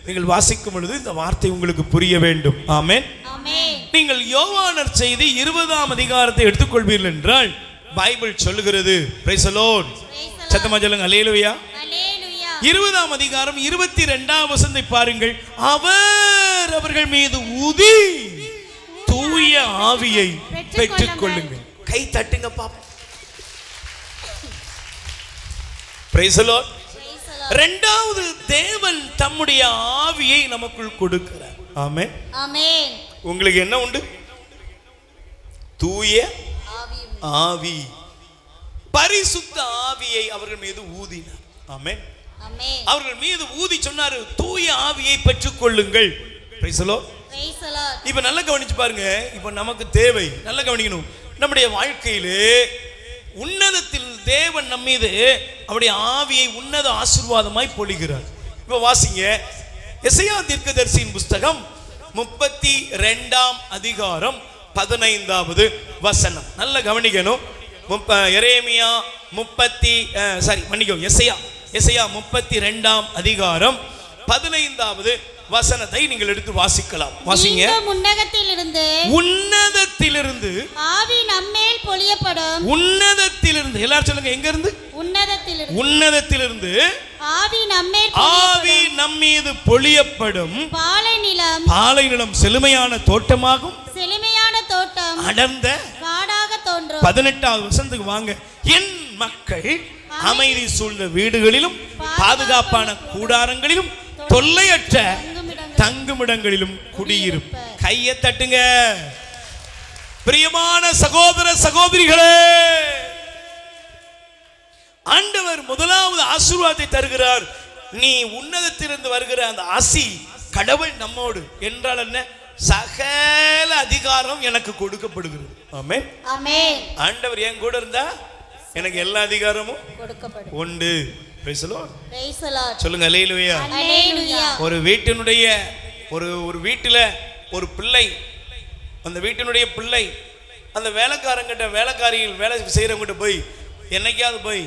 நீங்கள் வாசிக்கும் பொழுது இந்த வார்த்தை உங்களுக்கு புரிய வேண்டும். ஆமென். Amen. நீங்கள் யோவானர் செய்தி 20ஆம் அதிகாரத்தை எடுத்துக்கொள்வீர்கள் என்றால் பைபிள் சொல்லுகிறது. Price the Lord. Praise the Lord. சத்தமா சொல்லுங்க ஹல்லேலூயா. Hallelujah. 20ஆம் அதிகாரம் 22ஆம் வசனத்தை பாருங்கள். அவர் அவர்கள் மீது ஊதி தூய ஆவியை பெற்றுக்கொள்ளுங்கள். கை தட்டுங்க பாப்போம். Price the Lord. Praise the Lord. இரண்டாவது, தேவன் தம்முடைய ஆவியை நமக்குள் கொடுக்கிறார். ஆமென். Amen. உங்களுக்கு என்ன உண்டு? தூய ஆவியும். ஆவி. பரிசுத்த ஆவியை அவர்கள் மீது ஊதினார். ஆமென். Amen. அவர்கள் மீது ஊதி சொன்னாரு, தூய ஆவியை பெற்றுக்கொள்ளுங்கள். Price the Lord. Praise the Lord. இப்ப நல்லா கவனிச்சு பாருங்க. இப்ப நமக்கு தேவை, நல்லா கவனிக்கணும், நம்முடைய வாழ்க்கையிலே உன்னதத்தில் தேவன் நம் மீது அவருடைய ஆவியை உன்னத ஆசீர்வாதமாய் பொழிகிறார். இப்ப வாசிங்க, எசையா தீர்க்கதரிசியின் புஸ்தகம் 32ஆம் அதிகாரம் 15வது வசனம். நல்ல கவனிக்கணும். எரேமியா எசையா 32ஆம் அதிகாரம் 15வது வசனத்தை நீங்கள் எடுத்து வாசிக்கலாம். வாசிங்க. உன்னதத்திலிருந்து ஆவி நம்மேல் பொழியப்படும். உன்னதத்திலிருந்து, எல்லாரும் சொல்லுங்க, எங்க இருந்து? உன்னதத்திலிருந்து ஆவி நம்மேல் ஆவி நம்மீது பொழியப்படும். பாலை நிலம் செழுமையான தோட்டமாகும், செழுமையான தோட்டம் அடர்ந்த காடாக தோன்றும். 18வது வசனத்துக்கு வாங்க. என் மக்கள் அமைதி சூழ்ந்த வீடுகளிலும் பாதுகாப்பான கூடாரங்களிலும் தொல்லையற்ற தங்குமிடங்களிலும் குடியிருப்பு. கையை தட்டுங்க. பிரியமான சகோதர சகோதரிகளே, ஆண்டவர் முதலாவது ஆசீர்வாதத்தை தருகிறார். நீ உன்னதத்திலிருந்து வருகிற அந்த ஆசி, கடவுள் நம்மோடு என்றால் என்ன? சகல அதிகாரம் எனக்கு கொடுக்கப்படுகிறது. ஆமென். ஆமென். ஆண்டவர் என் கூட இருந்தா எனக்கு எல்லா அதிகாரமும் கொடுக்கப்படும். உண்டு. Price the Lord. Praise the Lord. சொல்லுங்க ஹல்லேலூயா. Hallelujah. ஒரு வீட்டினுடைய ஒரு வீட்டில் ஒரு பிள்ளை, அந்த வீட்டினுடைய பிள்ளை அந்த வேலைக்காரங்கிட்ட, வேலைக்காரியில் வேலை செய்கிறவங்கிட்ட போய் என்னைக்காவது போய்,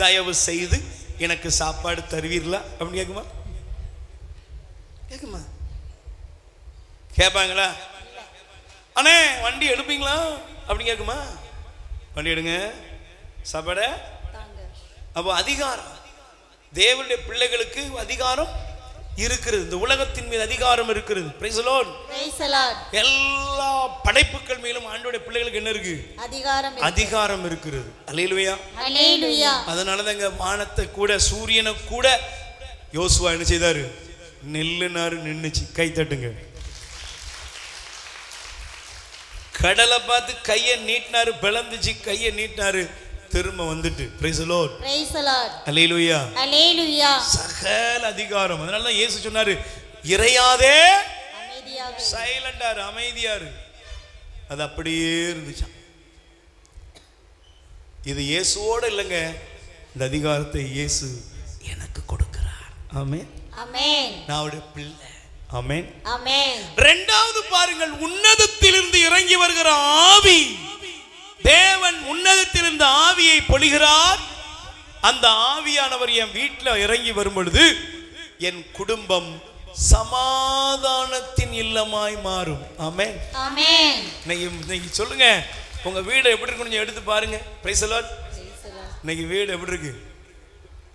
தயவு செய்து எனக்கு சாப்பாடு தருவீர்களா அப்படின்னு கேட்குமா? கேட்குமா? கேட்பாங்களா? அண்ணே வண்டி எடுப்பீங்களா அப்படின்னு கேட்குமா? வண்டி எடுங்க, சாப்பாடு. அப்போ அதிகாரம், தேவனுடைய பிள்ளைகளுக்கு அதிகாரம் இருக்கிறது. இந்த உலகத்தின் மீது அதிகாரம் இருக்கிறது. Price the Lord. Praise the Lord. எல்லா படைப்புகள் மேலும் ஆண்டவருடைய பிள்ளைகளுக்கு என்ன இருக்கு? அதிகாரம் இருக்கிறது. ஹல்லேலூயா. Hallelujah. அதனால தாங்க வானத்தை கூட சூரியனை கூட யோசுவா என்ன செய்தாரு? நெல்லுனாரு, நின்னுச்சு. கை தட்டுங்க. கடலை பார்த்து கையை நீட்டினாரு, பிளந்துச்சு. கையை நீட்டினாரு, திரும்ப வந்துட்டு. Praise the Lord. Praise the Lord. Hallelujah. Hallelujah. சகல அதிகாரம். அதனால தான் இயேசு சொன்னாரு, இறையாதே, அமைதியாக சைலண்டாரு, அமைதியாரு. அது அப்படியே இருந்துச்சு. இது இயேசுவோட இல்லைங்க, இந்த அதிகாரத்தை இயேசு எனக்கு கொடுக்கிறார். ஆமென். ஆமென். நான் அவருடைய பிள்ளை. ஆமென். ஆமென். இரண்டாவது பாருங்கள், உன்னதத்திலிருந்து இறங்கி வருகிற ஆவி. தேவன் உன்னதத்திலிருந்து ஆவியை பொழிகிறார். அந்த ஆவியானவர் என் வீட்டில் இறங்கி வரும் பொழுது என் குடும்பம் சமாதானத்தின் இல்லமாய் மாறும். ஆமென். ஆமென். இன்னைக்கு சொல்லுங்க, உங்க வீடு எப்படி இருக்கு கொஞ்சம் எடுத்து பாருங்க. Praise the Lord. இன்னைக்கு வீடு எப்படி இருக்கு?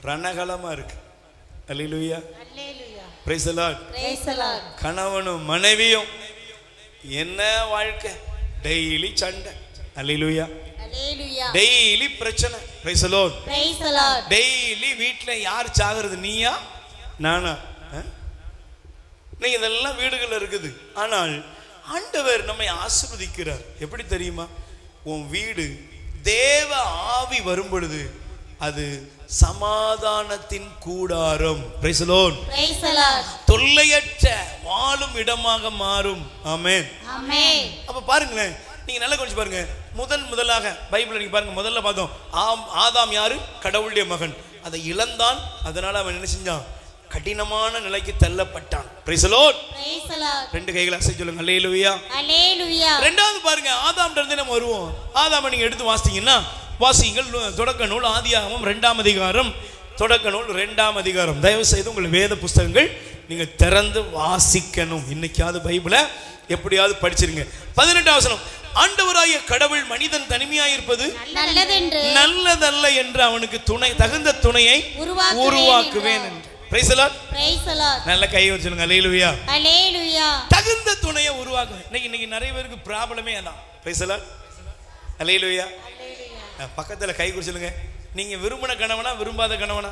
ரணகலமா இருக்கு. அல்லேலூயா. அல்லேலூயா. Praise the Lord. Praise the Lord. கணவனும் மனைவியும் என்ன வாழ்க்கை, டெய்லி சண்டை. அல்லேலூயா. அல்லேலூயா. டெய்லி பிரச்சனை. Praise the Lord. Praise the Lord. Daily வீட்ல யார் சாகுறது, நீயா நானா? நீங்க இதெல்லாம் வீடுகள் இருக்குது. ஆனால் ஆண்டவர் நம்மை ஆசீர்வதிக்கிறார். எப்படி தெரியுமா? உன் வீடு தேவ ஆவி வரும் பொழுது அது சமாதானத்தின் கூடாரம். Praise the Lord. Praise the Lord. தொல்லையற்ற வாழும் இடமாக மாறும். ஆமென். ஆமென். அப்ப பாருங்களேன், நீங்க நல்லா கொஞ்சம் பாருங்க. முதலாக பைபிள்ல நீங்க பாருங்க, முதல்ல பார்த்தோம் ஆதாம் யாரு? கடவுளுடைய மகன். அதை இழந்தான். அதனால அவன் என்ன செஞ்சான்? கடினமான நிலைக்கு தள்ளப்பட்டான். Praise the Lord. Praise the Lord. ரெண்டு கைகளை அசைச்சு சொல்லுங்க. அல்லேலூயா. அல்லேலூயா. ரெண்டாவது பாருங்க, ஆதாம்ல இருந்து நம்ம வருவோம். ஆதாமை நீங்க எடுத்து வாசித்தீங்கன்னா, வாசிங்கள் தொடக்க நூல் ஆதியாகமம் 2ஆம் அதிகாரம், தொடக்க நூல் 2ஆம் அதிகாரம். தயவு செய்து உங்கள் வேத புஸ்தகங்கள் நீங்க திறந்து வாசிக்கணும். இன்னைக்காவது பைபிளை எப்படியாவது படிச்சிருங்க. 18ஆம் வசனம், ஆண்டவராகிய கடவுள் மனிதன் தனிமையாயிருப்பது நல்லதல்ல என்று அவனுக்கு தகுந்த துணையை உருவாக்குவேன் என்று. Price the Lord. Praise the Lord. நல்ல கை வச்சு சொல்லுங்க. அல்லேலூயா. அல்லேலூயா. தகுந்த துணையை உருவாக்குவேன். இன்னைக்கு நிறைய பேருக்கு ப்ராப்ளமே அதான். Praise the Lord. அல்லேலூயா. பக்கத்துல கை குறி சொல்லுங்க. நீங்க விரும்பின கணவனா விரும்பாத கணவனா?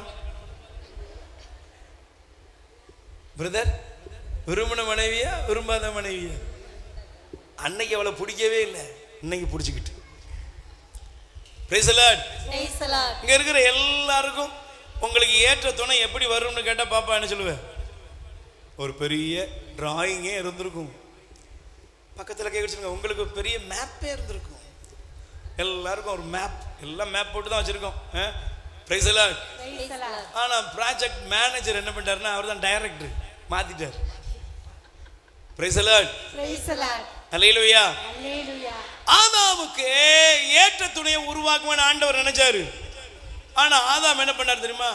பிரதர், விரும்பின மனைவியா விரும்பாத மனைவியா? அன்னைக்கு அவளை பிடிக்கவே இல்லை, இன்னைக்கு பிடிச்சிக்கிட்டு. Price the Lord. Praise the Lord. இங்க இருக்கிற எல்லாருக்கும் உங்களுக்கு ஏற்ற துணை எப்படி வரும்னு கேட்டா பாப்பா என்ன சொல்லுவேன்? ஒரு பெரிய டிராயிங்கே இருந்திருக்கும். பக்கத்துல கை வச்சிருங்க. உங்களுக்கு பெரிய மேப்பே இருந்திருக்கும். எல்லாருக்கும் ஒரு மேப், எல்லாம் மேப் போட்டு தான் வச்சிருக்கோம். Praise the Lord. ஆனா ப்ராஜெக்ட் மேனேஜர் என்ன பண்ணிட்டாருன்னா, அவர் தான் டைரக்டர், மாத்திட்டார். Praise the Lord. Praise the Lord. அல்லேலூயா. அல்லேலூயா. ஆதாமுக்கு ஏற்ற துணையை உருவாக்குவேன் ஆண்டவர் நினைச்சாரு. ஆனா ஆதாம் என்ன பண்ணாரு தெரியுமா?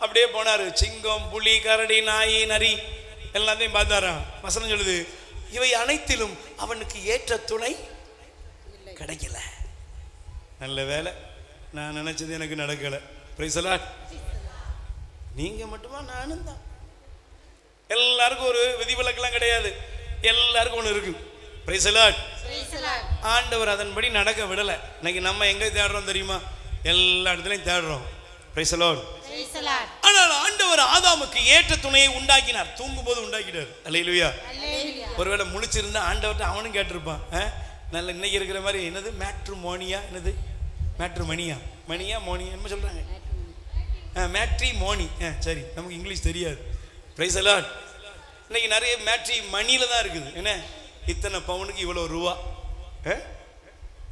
அப்படியே போனாரு. சிங்கம், புலி, கரடி, நாய், நரி எல்லாத்தையும் பார்த்தாரா. வசனம் சொல்லுது, இவை அனைத்திலும் அவனுக்கு ஏற்ற துணை கிடைக்கல. நல்ல வேலை, நான் நினைச்சது எனக்கு நடக்கல. Price the Lord. நீங்க மட்டுமா? நானும் தான். எல்லாருக்கும் ஒரு விதிவிலக்கெல்லாம் கிடையாது. எல்லாருக்கும் ஒன்று இருக்கு. Price the Lord. ஆண்டவர் அதன்படி நடக்க விடல. இன்னைக்கு நம்ம எங்க தேடுறோம் தெரியுமா? எல்லா இடத்துலையும் தேடுறோம். Price the Lord. ஆனால் ஆண்டவர் ஆதாமுக்கு ஏற்ற துணையை உண்டாக்கினார். தூங்கும் போது உண்டாக்கிட்டார். அல்லேலூயா. ஒருவேளை முழிச்சிருந்தா ஆண்டவர்கிட்ட அவனும் கேட்டிருப்பான். நல்ல இன்னைக்கு இருக்கிற மாதிரி என்னது மேட்ரிமோனியா, என்னது மேட்ரிமணியா, மணியா மோனியா என்ன சொல்றாங்க? மேட்ரிமோனி. சரி, நமக்கு இங்கிலீஷ் தெரியாது. Price the Lord. இன்னைக்கு நிறைய மேட்ரி மணியில தான் இருக்குது. என்ன, இத்தனை பவுனுக்கு இவ்வளோ ரூபா,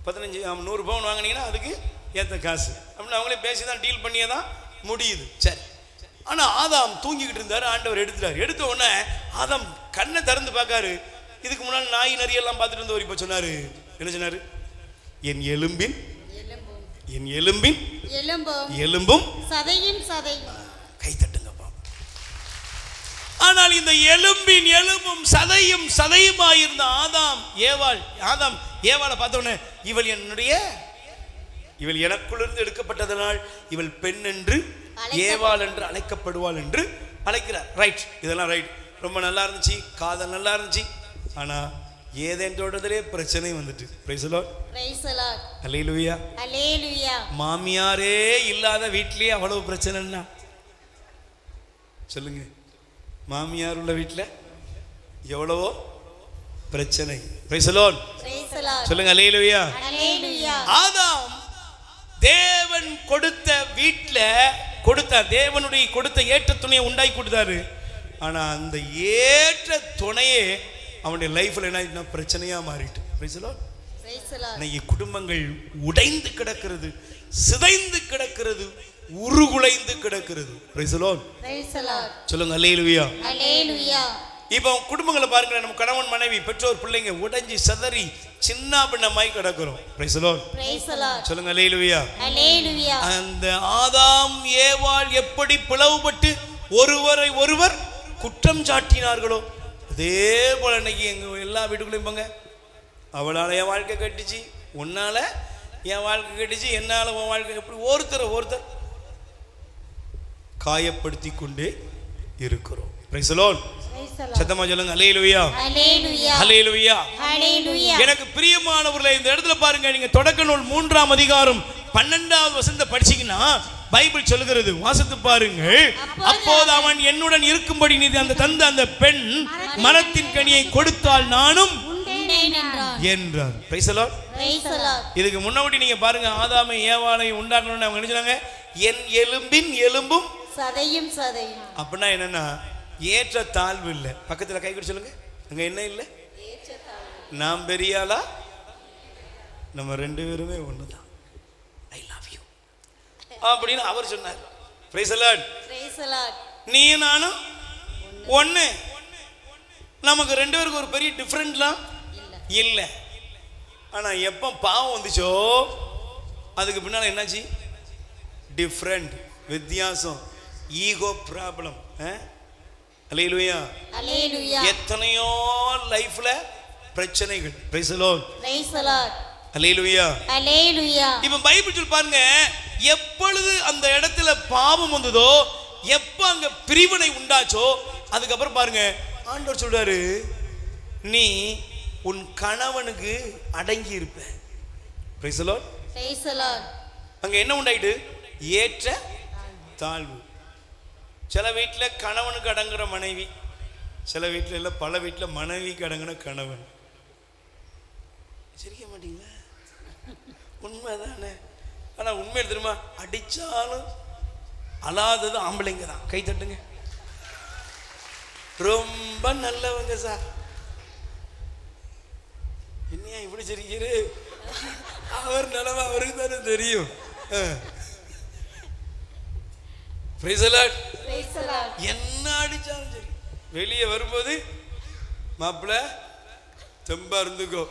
15 100 பவுன் வாங்கினீங்கன்னா அதுக்கு ஏற்ற காசு அப்படின்னு அவங்களே பேசி தான் டீல் பண்ணியே தான் முடியுது. சரி, ஆனால் ஆதாம் தூங்கிக்கிட்டு இருந்தார். ஆண்டவர் எடுத்துட்டார். எடுத்த உடனே ஆதாம் கண்ணை திறந்து பார்க்காரு. இதுக்கு முன்னாடி நாய் நரியெல்லாம் பார்த்துட்டு இருந்தவர் இப்போ சொன்னாரு. என்ன சொன்னாரு? என் எலும்பின் எலும்பும் சதையும். கை தட்டுங்கப்பா. ஆனால் இந்த எலும்பின் எலும்பும் சதையுமாயிருந்த ஆதாம் ஏவாளை பார்த்தோன்னே, இவள் எனக்குள்ளிருந்து எடுக்கப்பட்டதனால் இவள் பெண் என்று ஏவாள் என்று அழைக்கப்படுவாள் என்று அழைக்கிறார். ரைட், இதெல்லாம் ரைட், ரொம்ப நல்லா இருந்துச்சு, காதல் நல்லா இருந்துச்சு. ஆனா ஏதேன் தோட்டத்திலே பிரச்சனை வந்துட்டு. Praise the Lord. Praise the Lord. அல்லேலூயா. அல்லேலூயா. மாமியாரே இல்லாத வீட்லயே அவ்வளவு பிரச்சனைன்னா சொல்லுங்க. மாமியார் உள்ள வீட்டில் எவ்வளவோ பிரச்சனை. Praise the Lord. Praise the Lord. சொல்லுங்க. அல்லேலூயா. அல்லேலூயா. ஆதாம் தேவன் கொடுத்த வீட்ல தேவனுடைய கொடுத்த ஏற்ற துணையை உண்டாக்கி கொடுத்தாரு. ஆனா அந்த ஏற்ற துணையே அவனுடைய லைஃப்ல என்ன பிரச்சனையா மாறிட்டு. Price the Lord. Praise the Lord. இன்னைக்கு குடும்பங்கள் உடைந்து கிடக்கிறது, சிதைந்து கிடக்கிறது, உருகுலைந்து கிடக்கிறது. Price the Lord. Praise the Lord. சொல்லுங்க. அல்லேலூயா. அல்லேலூயா. இப்போ குடும்பங்களை பாருங்க, நம்ம கணவன் மனைவி பெற்றோர் பிள்ளைங்க உடைஞ்சி சதறி சின்ன பின்னமாய் கிடக்கிறோம். Praise the Lord. Praise the Lord. சொல்லுங்க. அல்லேலூயா. அல்லேலூயா. அந்த ஆதாம் ஏவாள் எப்படி பிளவுபட்டு ஒருவரை ஒருவர் குற்றம் சாட்டினார்களோ அதே போல இன்னைக்கு எங்க எல்லா வீட்டுக்குள்ளேயும் போங்க, அவளால் என் வாழ்க்கை கட்டுச்சு, உன்னால என் வாழ்க்கை கட்டுச்சு, என்னால உன் வாழ்க்கை, எப்படி ஒருத்தர் காயப்படுத்தி கொண்டே இருக்கிறோம். Price the Lord. சத்தமா சொல்லுங்க அல்லேலூயா, அல்லேலூயா, அல்லேலூயா, அல்லேலூயா. எனக்கு பிரியமானவர்களே, இந்த இடத்துல பாருங்க, நீங்க தொடக்க நூல் 3ஆம் அதிகாரம் 12வது வசனத்தை படிச்சீங்கன்னா பைபிள் சொல்லுகிறது, வாசித்து பாருங்க. அப்போது அவன் என்னுடன் இருக்கும்படி நீ அந்த தந்த அந்த பெண் மரத்தின் கனியை கொடுத்தால் நானும் என்றார். Price the Lord. இதுக்கு முன்னாடி நீங்க பாருங்க, ஆதாமை ஏவாளை உண்டாக்கணும்னு அவங்க நினைச்சாங்க, என் எலும்பின் எலும்பும் சதையும் சதையும். அப்படின்னா என்னன்னா ஏற்ற தாழ்வு இல்லை. பக்கத்துல கை கொடுத்து சொல்லுங்க, அங்க என்ன இல்லை? நாம் பெரியாளா, நம்ம 2 பேருமே ஒண்ணுதான், ஐ லவ் யூ அப்படின்னு அவர் சொன்னார். Price the Lord. நீ நானும் ஒண்ணு, நமக்கு 2 பேருக்கு ஒரு பெரிய டிஃபரெண்ட்லாம் இல்லை. ஆனா எப்ப பாவம் வந்துச்சோ அதுக்கு பின்னால என்னாச்சு? டிஃபரெண்ட், வித்தியாசம், ஈகோ ப்ராப்ளம். அல்லேலூயா, அல்லேலூயா. எத்தனையோ லைஃப்ல பிரச்சனைகள். Praise the Lord, praise the Lord, அல்லேலூயா, அல்லேலூயா. இப்ப பைபிள் சொல்ல பாருங்க, எப்பொழுது அந்த இடத்துல பாவம் வந்ததோ, எப்ப அங்க பிரிவினை உண்டாச்சோ, அதுக்கப்புறம் பாருங்க ஆண்டவர் சொல்றாரு, நீ உன் கணவனுக்கு அடங்கி இருப்ப. Price the Lord, praise the Lord. அங்க என்ன உண்டாயிட்டு? ஏற்ற தாழ்வு. சில வீட்டில் கணவனுக்கு அடங்குற மனைவி, சில வீட்டில் இல்லை, பல வீட்டில் மனைவிக்கு அடங்குற கணவன். சிரிக்க மாட்டீங்களா? உண்மைதானே? ஆனால் உண்மையில் தெரியுமா, அடித்தாலும் அழாதது ஆம்பளைங்க தான். கை தட்டுங்க, ரொம்ப நல்லவங்க சார். என்னையா இப்படி சிரிக்கிறே? அவர் நிலவை அவருக்கு தானே தெரியும். Price the Lord. என்ன அடிச்சாலும் சரி, வெளியே வரும்போது மாப்பிள்ள தெம்பா இருந்துக்கோ,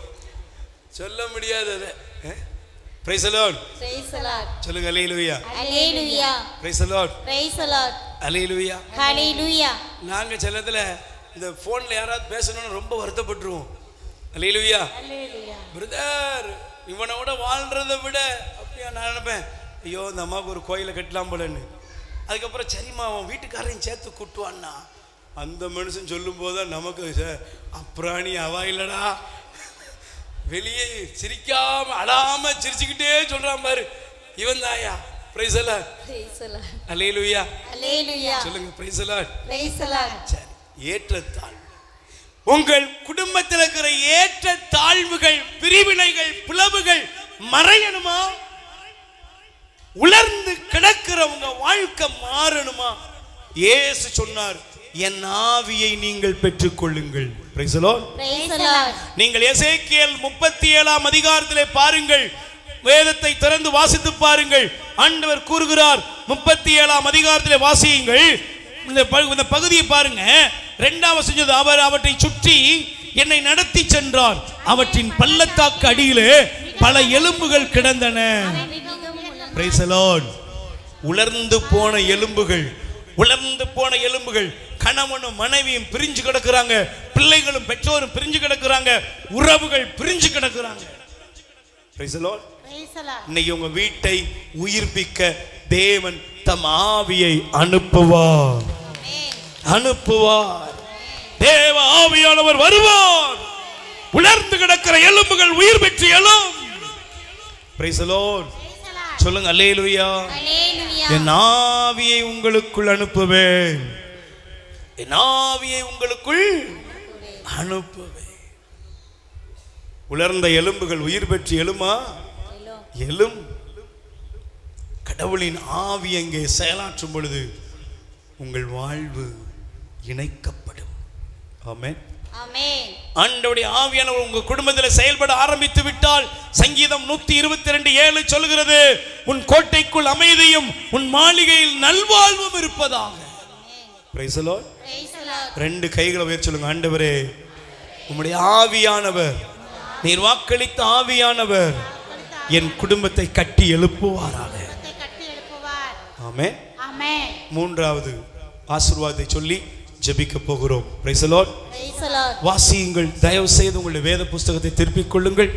சொல்ல முடியாது. Praise the Lord, praise the Lord. சொல்லுங்க அல்லேலூயா, அல்லேலூயா. Praise the Lord, praise the Lord, அல்லேலூயா, அல்லேலூயா. நாங்க சிலத்துல இந்த போன்ல யாராவது பேசணும்னு ரொம்ப வருத்தப்பட்டுருவோம். அல்லேலூயா, அல்லேலூயா. பிரதர் இவனை விட வாழ்றதை விட அப்படியா நான் நினைப்பேன், ஐயோ இந்த அம்மாவுக்கு ஒரு கோயிலை கட்டலாம் போலன்னு. அதுக்கப்புறம் சரிம்மா அவன் வீட்டுக்காரையும் சேர்த்து கூட்டுவான்னா, அந்த மனுஷன் சொல்லும் போதுதான் நமக்கு அப்புறாணி அவா இல்லடா, வெளியே சிரிக்காம அழாம சிரிச்சுக்கிட்டே சொல்றான் பாரு, இவன் தாயா. Praise the Lord, praise the Lord, அல்லேலூயா, அல்லேலூயா. சொல்லுங்க praise the Lord, praise the Lord. சரி, ஏற்றத்தாழ்வு. உங்கள் குடும்பத்தில் இருக்கிற ஏற்ற தாழ்வுகள், பிரிவினைகள், பிளவுகள் மறையணுமா? உலர்ந்து கிடக்கிறவங்க வாழ்க்கை மாறணுமா? இயேசு சொன்னார், என் ஆவியை நீங்கள் பெற்றுக்கொள்ளுங்கள். Price the Lord, praise the Lord. நீங்கள் எசேக்கியேல் 37ஆம் அதிகாரத்திலே பாருங்கள், வேதத்தை திறந்து வாசித்து பாருங்கள். ஆண்டவர் கூறுகிறார், 37ஆம் அதிகாரத்திலே வாசியுங்கள். இந்த பகுதியை பாருங்க. 2ஆம் வசனம், அவர் அவற்றை சுற்றி என்னை நடத்தி சென்றார், அவற்றின் பள்ளத்தாக்கு அடியிலே பல எலும்புகள் கிடந்தன. Price the Lord. உலர்ந்து போன எலும்புகள், உலர்ந்து போன எலும்புகள். கணவனும் மனைவியும் பிரிஞ்சு கிடக்குறாங்க, பிள்ளைகளும் பெற்றோரும் பிரிஞ்சு கிடக்குறாங்க, உறவுகள் பிரிஞ்சு கிடக்குறாங்க. Price the Lord. இன்னைக்கு உங்க வீட்டை உயிர்ப்பிக்க தேவன் தம் ஆவியை அனுப்புவார், அனுப்புவார். தேவ ஆவியானவர் வருவார். உலர்ந்து கிடக்கிற எலும்புகள் உயிர் பெற்று எழும். Price the Lord. சொல்லுங்க அல்லேலூயா, அல்லேலூயா. என் ஆவியை உங்களுக்குள் அனுப்புவேன், என் ஆவியை உங்களுக்குள் அனுப்புவேன். உலர்ந்த எலும்புகள் உயிர் பெற்று எழுமா? எழும். கடவுளின் ஆவி அங்கே செயலாற்றும் பொழுது உங்கள் வாழ்வு இணைக்கப்படும். ஆமென், ஆமென். ஆண்டவருடைய ஆவியானவர் உங்க குடும்பத்தில் செயல்பட ஆரம்பித்து விட்டால், சங்கீதம் 122:7 சொல்கிறது, உன் கோட்டைக்குள் அமைதியும் உன் மாளிகையில் நல்வாழ்வும் இருப்பதாக. Price the Lord. Praise the Lord. 2 கைகளை உயர்த்தி சொல்லுங்க, ஆண்டவரே உம்முடைய ஆவியானவர், நீர் வாக்களித்த ஆவியானவர் என் குடும்பத்தை கட்டி எழுப்புவாராக. ஆமென். ஆமென். 3வது ஆசீர்வாதத்தை சொல்லி ஜெபிக்க போகிறோம். Price the Lord. Praise the Lord. வாசியுங்கள், தயவு செய்து உங்களுடைய வேத புஸ்தகத்தை திருப்பிக் கொள்ளுங்கள்.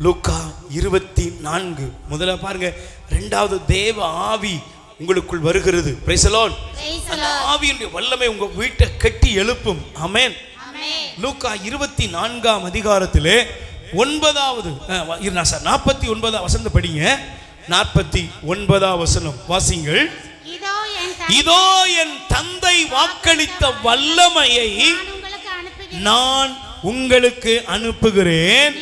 லூக்கா 24 முதல்ல பாருங்க. இரண்டாவது தேவ ஆவி உங்களுக்குள் வருகிறது. Price the Lord. Praise the அந்த Lord. ஆவியினுடைய வல்லமை உங்க வீட்டை கட்டி எழுப்பும். ஆமென். Amen. லூக்கா 24ஆம் அதிகாரத்திலே 9வது 49 வசனம் படிங்க. 49 வசனம் வாசிங்கள். இதோ என் தந்தை வாக்களித்த வல்லமையை நான் உங்களுக்கு அனுப்புகிறேன்.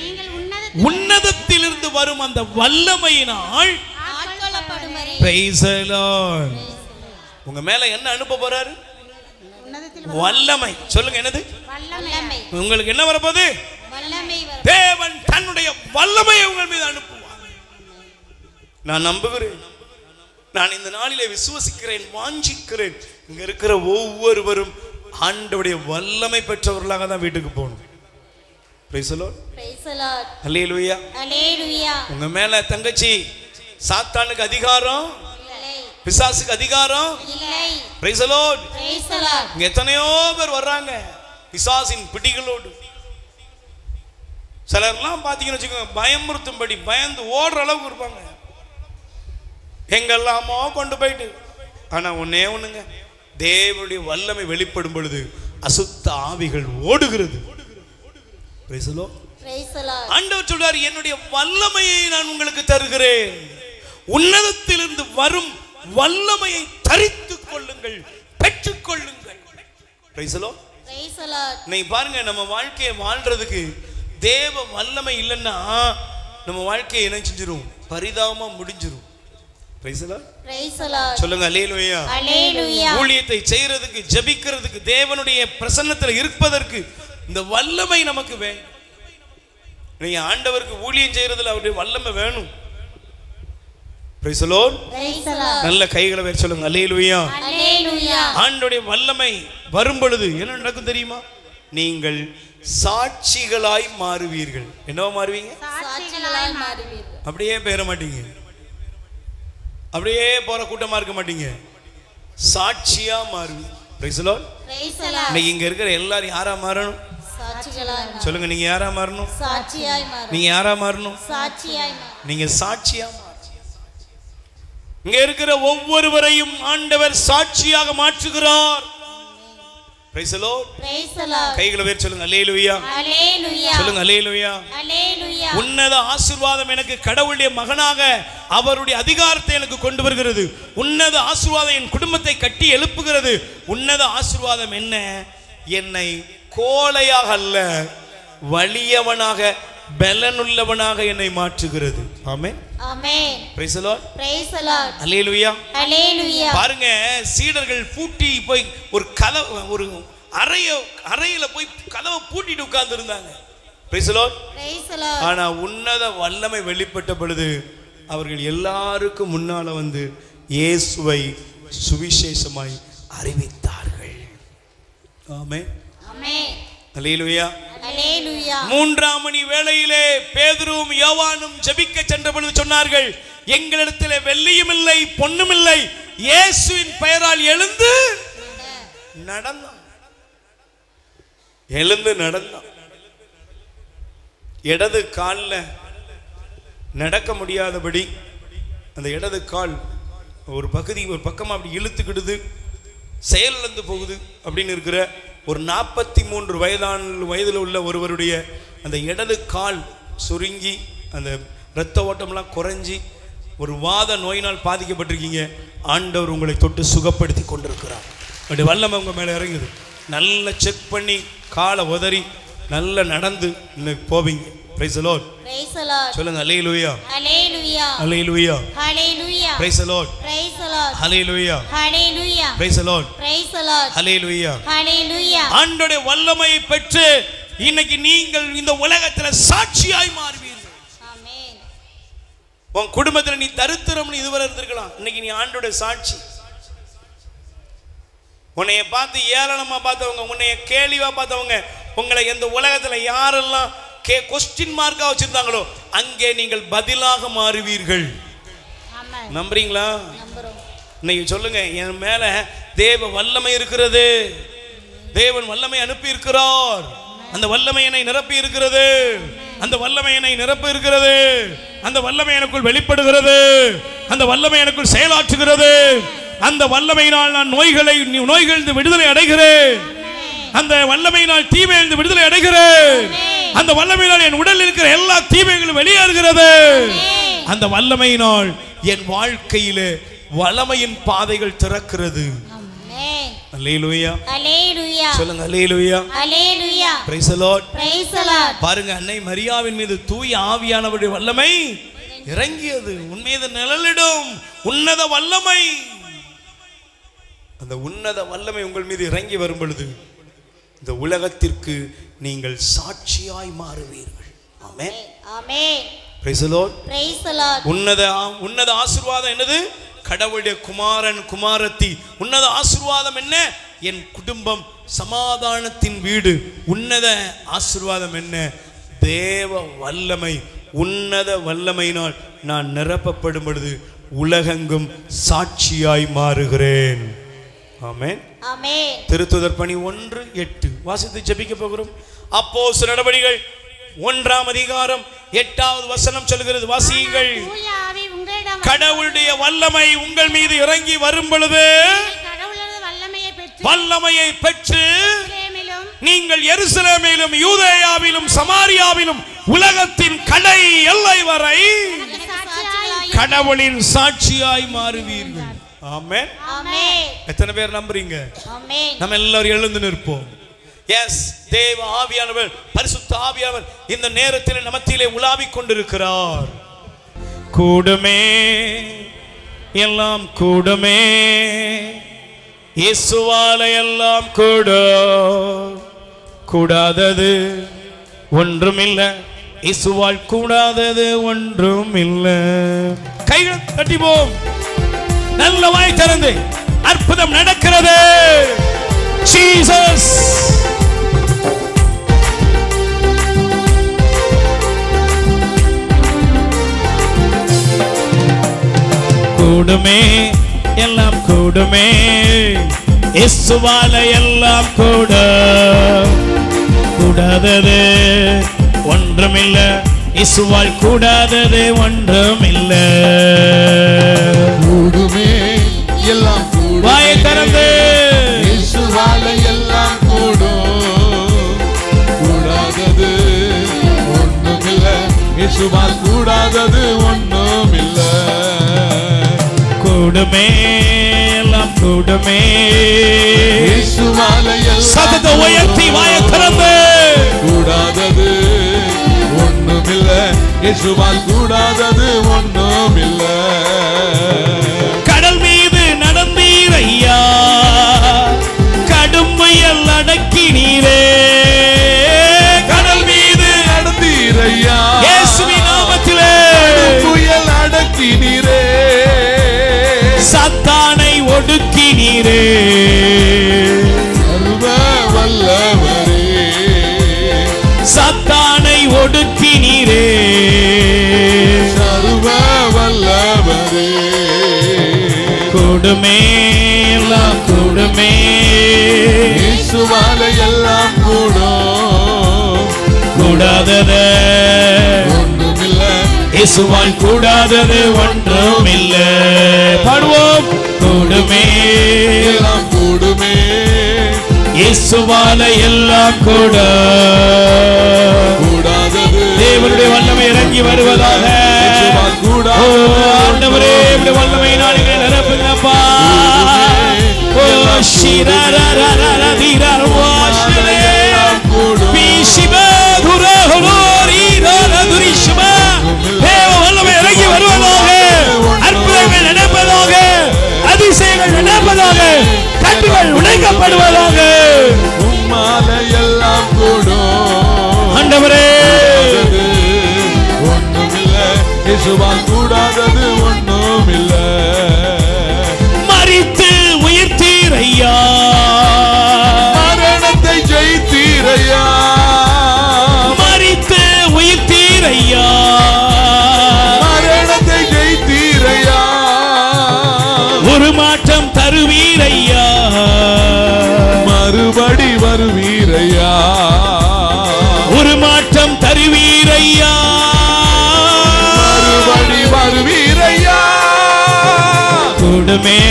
உன்னதத்திலிருந்து வரும் அந்த வல்லமையினால் ஆட்கொள்ளப்படுமரே. Praise the Lord. உங்க மேல என்ன அனுப்ப போறாரு? வல்லமை. சொல்லுங்க, என்னது? வல்லமை. உங்களுக்கு என்ன வரப்போகுது? வல்லமை வரும். தேவன் தன்னுடைய வல்லமையை உங்கள் மீது அனுப்புவார். நான் நம்புகிறேன், நான் இந்த நாளிலே விசுவசிக்கிறேன், வாஞ்சிக்கிறேன். இங்க இருக்கிற ஒவ்வொருவரும் ஆண்டவருடைய வல்லமை பெற்றவர்களாக தான் வீட்டுக்கு போகணும். Praise the Lord. Praise the Lord. Hallelujah. Hallelujah. உங்க மேல தங்கச்சி சாத்தானுக்கு அதிகாரம், இல்லை. பிசாசுக்கு அதிகாரம் இல்லை. Praise the Lord. Praise the Lord. இங்க எத்தனையோ பேர் வர்றாங்க பிசாசின் பிடிகளோடு. சிலர்லாம் பாத்தீங்கன்னு வச்சுக்கோங்க, பயமுறுத்தும்படி பயந்து ஓடுற அளவுக்கு இருப்பாங்க. எங்கெல்லாமோ கொண்டு போயிட்டு. ஆனா ஒன்னே ஒண்ணுங்க, தேவனுடைய வல்லமை வெளிப்படும் பொழுது அசுத்த ஆவிகள் ஓடுகிறது. Praise the Lord. Praise the Lord. ஆண்டவர் சொல்றார், என்னுடைய வல்லமையை நான் உங்களுக்கு தருகிறேன். உன்னதத்திலிருந்து வரும் வல்லமையை தரித்துக் கொள்ளுங்கள், பெற்றுக் கொள்ளுங்கள். Praise the Lord. Praise the Lord. நீ பாருங்க, நம்ம வாழ்க்கையை வாழ்றதுக்கு தேவ வல்லமை இல்லைன்னா நம்ம வாழ்க்கையை என்ன செஞ்சிரும்? பரிதாபமா முடிஞ்சிரும். Praise the Lord. Praise the Lord. சொல்லுங்க அல்லேலூயா. Hallelujah. ஊழியத்தை செய்யறதுக்கு, ஜெபிக்கிறதுக்கு, தேவனுடைய பிரசன்னத்தில் இருப்பதற்கு இந்த வல்லமை நமக்கு வேணும். நீங்க ஆண்டவருக்கு ஊழியம் செய்யறதுல அவருடைய வல்லமை வேணும். Praise the Lord. Praise the Lord. நல்ல கைகளை வேற சொல்லுங்க அல்லேலூயா. Hallelujah. ஆண்டவருடைய வல்லமை வரும் பொழுது என்ன நடக்கும் தெரியுமா? நீங்கள் சாட்சிகளாய் மாறுவீர்கள். என்னவா மாறுவீங்க? சாட்சிகளாய் மாறுவீர்கள். அப்படியே பேர மாட்டீங்க, அப்படியே போற கூட்டமா இருக்க மாட்டீங்க, சாட்சியா மாறுவீங்க. Praise the Lord. Praise the Lord. இன்னைக்கு இங்க இருக்கிற எல்லாரும் யாரா மாறணும்? சாட்சிகளாய் மாறு. சொல்லுங்க, நீங்க யாரா மாறணும்? சாட்சியாய் மாறு. நீங்க யாரா மாறணும்? சாட்சியாய் மாறு. நீங்க சாட்சியா மாறு. இங்க இருக்கிற ஒவ்வொருவரையும் ஆண்டவர் சாட்சியாக மாற்றுகிறார். Praise the Lord. Praise the Lord. கைகளை வேற சொல்லுங்க அல்லேலூயா. Hallelujah. சொல்லுங்க அல்லேலூயா. Hallelujah. உன்னத ஆசீர்வாதம் எனக்கு கடவுளுடைய மகனாக அவருடைய அதிகாரத்தை எனக்கு கொண்டு வருகிறது. உன்னத ஆசீர்வாதம் என் குடும்பத்தை கட்டி எழுப்புகிறது. உன்னத ஆசீர்வாதம் என்ன? என்னை கோழையாக அல்ல, வலியவனாக, பலனுள்ளவனாக என்னை மாற்றுகிறது. ஆமென். Amen. Praise the Lord. Praise the Lord. Hallelujah. Hallelujah. பாருங்க, சீடர்கள் பூட்டி போய் ஒரு அறையில போய் கதவை பூட்டிட்டு உட்கார்ந்து இருந்தாங்க. Praise the Lord. Praise the Lord. ஆனா உன்னத வல்லமை வெளிப்பட்ட பொழுது அவர்கள் எல்லாருக்கும் முன்னால வந்து இயேசுவை சுவிசேஷமாய் அறிவித்தார்கள். ஆமென். Amen. அல்லேலூயா. Hallelujah. 3ஆம் மணி வேளையிலே பேதுருவும் யோவானும் ஜெபிக்க சென்ற பொழுது சொன்னார்கள், எங்களிடத்திலே வெள்ளியும் இல்லை, பொன்னும் இல்லை, இயேசுவின் பெயரால் எழுந்து நடந்தான். எழுந்து நடந்தான். இடது காலில் நடக்க முடியாதபடி அந்த இடது கால் ஒரு பக்கமா அப்படி இழுத்துக்கிடுது, செயலிழந்து போகுது அப்படின்னு இருக்கிற ஒரு 43 வயதில் உள்ள ஒருவருடைய அந்த இடது கால் சுருங்கி அந்த இரத்த ஓட்டம்லாம் குறைஞ்சி ஒரு வாத நோயினால் பாதிக்கப்பட்டிருக்கீங்க. ஆண்டவர் உங்களை தொட்டு சுகப்படுத்தி கொண்டிருக்கிறார். அப்படி வல்லமை உங்க மேல இறங்குது. நல்லா செக் பண்ணி காலை உதறி நல்லா நடந்து இன்னைக்கு போவீங்க. Praise the Lord. Praise the Lord. சொல்லுங்க அல்லேலூயா. Hallelujah. Hallelujah. Hallelujah. Praise the Lord. Praise the Lord. Hallelujah. Hallelujah. Praise the Lord. Praise the Lord. Hallelujah. Hallelujah. ஆண்டவருடைய வல்லமையை பெற்று இன்னைக்கு நீங்கள் இந்த உலகத்துல சாட்சியாய் மாறுவீர்கள். Amen. உன் குடும்பத்துல நீ தரித்திரம்னு இதுவரை இருந்திருக்கலாம், இன்னைக்கு நீ ஆண்டவருடைய சாட்சி. உன்னைய பார்த்து ஏளனமா பார்த்தவங்க, உன்னைய கேலிவா பார்த்தவங்க, உங்களை இந்த உலகத்துல யாரெல்லாம் கொஸ்டின் மார்க்கா வச்சிருந்தாங்களோ அங்கே நீங்கள் பதிலாக மாறுவீர்கள். Amen. நம்புறீங்களா? நம்புறோம். இன்னைக்கு சொல்லுங்க, என் மேல தேவ வல்லமை இருக்கிறது. தேவன் வல்லமை அனுப்பி இருக்கிறார். அந்த வல்லமை என்னை நிரப்பி இருக்கிறது. அந்த வல்லமை என்னை நிரப்பி இருக்கிறது. அந்த வல்லமை எனக்குள் வெளிப்படுகிறது. அந்த வல்லமை எனக்குள் செயலாற்றுகிறது. அந்த வல்லமையினால் நான் நோய்களிலிருந்து விடுதலை அடைகிறேன். அந்த வல்லமையினால் தீமையிலிருந்து விடுதலை அடைகிறேன். அந்த வல்லமையினால் என் உடலில் இருக்கிற எல்லா தீமைகளும் வெளியேறுகிறது. அந்த வல்லமையினால் என் வாழ்க்கையிலே வல்லமையின் பாதைகள் திறக்கிறது. அல்லேலூயா அல்லேலூயா சொல்லுங்க. அல்லேலூயா அல்லேலூயா praise the Lord praise the Lord. பாருங்க, அன்னை மரியாவின் மீது தூய ஆவியானவருடைய வல்லமை இறங்கியது. உன் மீது நிழலிடும் உன்னத வல்லமை. அந்த உன்னத வல்லமை உங்கள் மீது இறங்கி வரும் பொழுது இந்த உலகத்திற்கு நீங்கள் சாட்சியாய் மாறுவீர்கள். ஆமென் ஆமென். Praise the Lord praise the Lord. உன்னத ஆசீர்வாதம் என்னது? கடவுளுடைய குமாரன் குமாரத்தி. உன்னத ஆசீர்வாதம் என்ன? என் குடும்பம் சமாதானத்தின் வீடு. உன்னத ஆசீர்வாதம் என்ன? தேவ வல்லமை. உன்னத வல்லமையினால் நான் நிரப்பப்படும் பொழுது உலகெங்கும் சாட்சியாய் மாறுகிறேன். ஆமென் ஆமென். திருத்துதர் பணி 1:8 வாசித்து ஜெபிக்க போகிறோம். அப்போஸ்தலர் நடபடிகள் 1ஆம் அதிகாரம் 8வது வசனம் சொல்கிறது. வாசியுங்கள். கடவுளுடைய வல்லமை உங்கள் மீது இறங்கி வரும் பொழுது வல்லமையை பெற்று நீங்கள் எருசலேமிலும் யூதேயாவிலும் சமாரியாவிலும் உலகத்தின் கடை எல்லை வரை கடவுளின் சாட்சியாய் மாறுவீர்கள். ஆமென் ஆமென். எத்தனை பேர் நம்புறீங்க? ஆமென். நம்ம எல்லாரும் எழுந்து நிற்போம். எஸ், தேவ ஆவியானவர், பரிசுத்த ஆவியானவர் இந்த நேரத்தில் நமத்திலே உலாவிக் கொண்டிருக்கிறார். கூடுமே எல்லாம் கூடுமே, இயேசுவால எல்லாம் கூடாதது ஒன்றுமில்லை. இயேசுவால் கூடாதது ஒன்றுமில்லை. கைகள் தட்டிப்போம். நல்ல வாய் திறந்து அற்புதம் நடக்கிறது. ஜீசஸ். கூடுமே எல்லாம் கூடுமே, இயேசுவால எல்லாம் கூடாதது ஒன்றுமில்லை. இயேசுவால் கூடாதது ஒன்றுமில்லை. கூடுமே எல்லாம் கூடுமே, வாயை திறந்து இயேசுவால எல்லாம் கூடாதது ஒண்ணுமில்லை. இயேசுவால் கூடாதது ஒண்ணுமில்லை. கூடுமே எல்லாம் கூடுமே, இயேசுவால எல்லாம் சத்தத்தை உயர்த்தி வாயை திறந்து கூடாதது ஒண்ணுமில்லை. இயேசுவால் கூடாதது ஒண்ணுமில்லை. கடல் மீது நடந்தீர் ஐயா, கடும் புயல் அடக்கினீரே. கடல் மீது நடந்தீர் ஐயா, இயேசுவின் நாமத்திலே புயல் அடக்கினீரே. சாத்தானை ஒடுக்கினீரே. சர்வ வல்லவரே, சாத்தானை ஒடுக்கினீரே. சர்வ வல்லவரே. கூடுமே எல்லாம் கூடுமே, இயேசுவால எல்லாம் கூடாதது ஒன்றுமில்லை. இயேசுவால் கூடாதது ஒன்றுமில்லை. பாடுவோம். கூடுமே எல்லாம் கூடுமே, இயேசுவால எல்லாம் கூடாதது தேவனுடைய வல்லமை இறங்கி வருவதாக. இயேசுவால் ஓ ஆண்டவரே, இப்படி வல்லமையினால் எங்களை நிரப்புங்கப்பா. ஓ ஷிரரரரர தீரரவோ ஷிரே பிஷிபா துரஹலோரி ரதுரிஷ்மா. தேவ வல்லமை இறங்கி வருவதாக. அற்புதங்கள் நடப்பதாக, அதிசயங்கள் நடப்பதாக, கட்டுகள் உடைக்கப்படுவதாக. உம்மால எல்லாம் கூடும் ஆண்டவரே, ஒண்ணுமில்லை. இயேசுவால் கூடாதது ஒண்ணுமில்லை. மரித்து உயிர்த்தீர் ஐயா, மரணத்தை ஜெயித்தீரையா. மரித்து உயிர்த்தீர் ஐயா, மரணத்தை ஜெயித்தீரையா. ஒரு மாற்றம் தருவீர் ஐயா. மறுபடி வருவீரையா, ஒரு மாற்றம் தருவீரையா, மறுபடி வருவீரையா, கூடுமே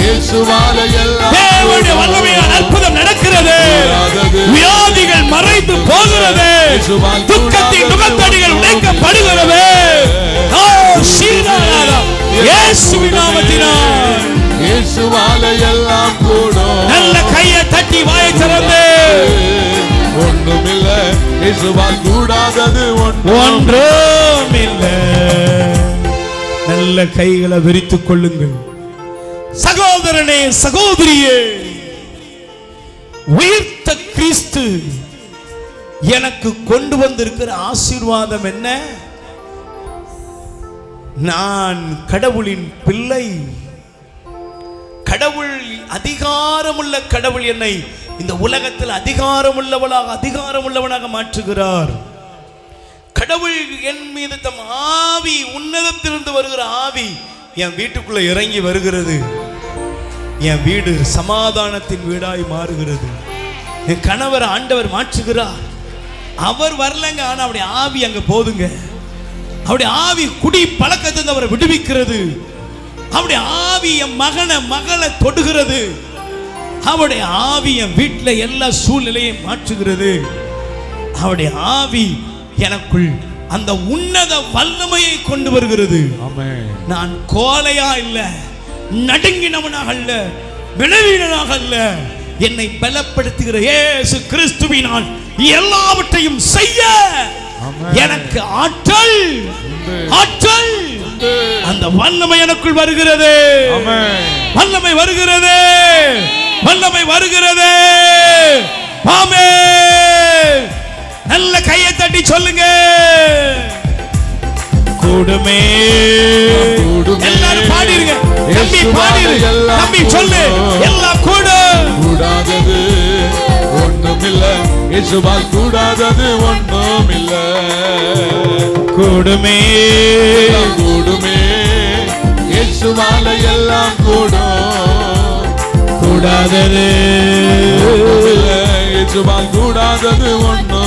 இயேசுவால எல்லாம் தேவனுடைய வல்லமையால் அற்புதம் நடக்கிறது, வியாதிகள் மறைந்து போகிறது, துக்கத்தின் நுகத்தடிகள் உடைக்கப்படுகிறது. இயேசுவின் நாமத்தினால் இயேசுவால எல்லாம் கூடும். நல்ல கையை தட்டி வாயை திறந்து ஒன்றுமில்லை இயேசுவால் கூடாதது ஒன்றுமில்லை. நல்ல கைகளை விரித்துக் கொள்ளுங்கள். சகோதரனே, சகோதரியே, உயிர்த்த கிறிஸ்து எனக்கு கொண்டு வந்திருக்கிற ஆசீர்வாதம் என்ன? நான் கடவுளின் பிள்ளை. கடவுள், அதிகாரமுள்ள கடவுள் என்னை இந்த உலகத்தில் அதிகாரமுள்ளவனாக மாற்றுகிறார். கடவுள் என் மீது தம் ஆவி, உன்னதத்திலிருந்து வருகிற ஆவி என் வீட்டுக்குள்ள இறங்கி வருகிறது. என் வீடு சமாதானத்தின் வீடாய் மாறுகிறது. என் கணவர் ஆண்டவர் மாற்றுகிறார். அவர் வரலங்க, ஆனா அவருடைய ஆவி அங்க போதுங்க. அவருடைய ஆவி குடி பழக்கத்திலிருந்து அவரை விடுவிக்கிறது. அவருடைய ஆவி என் மகளை தொடுகிறது. அவருடைய ஆவி என் வீட்டில் எல்லா சூழ்நிலையும் மாற்றுகிறது. அவருடைய ஆவி எனக்குள் அந்த உன்னத வல்லமையை கொண்டு வருகிறது. நான் கோலையா இல்ல, நடுங்கினவனாக அல்ல, விளைவீனனாக அல்ல. என்னை பலப்படுத்துகிற இயேசு கிறிஸ்துவினால் எல்லாவற்றையும் செய்ய எனக்கு ஆற்றல் அந்த வல்லமை எனக்குள் வருகிறது. வல்லமை வருகிறது, வல்லமை வருகிறது. ஆமென். நல்ல கையை தட்டி சொல்லுங்க. கூடுமே. எல்லாரும் பாடிருங்க. தம்பி பாடிரு, தம்பி சொல்லு. எல்லாம் கூடாதது ஒண்ணுமில்லை இயேசுவால் கூடாதது ஒண்ணுமில்லை. கூடுமே இயேசுவால எல்லாம் கூடும். கூடாதது இயேசுவால் கூடாதது ஒண்ணும்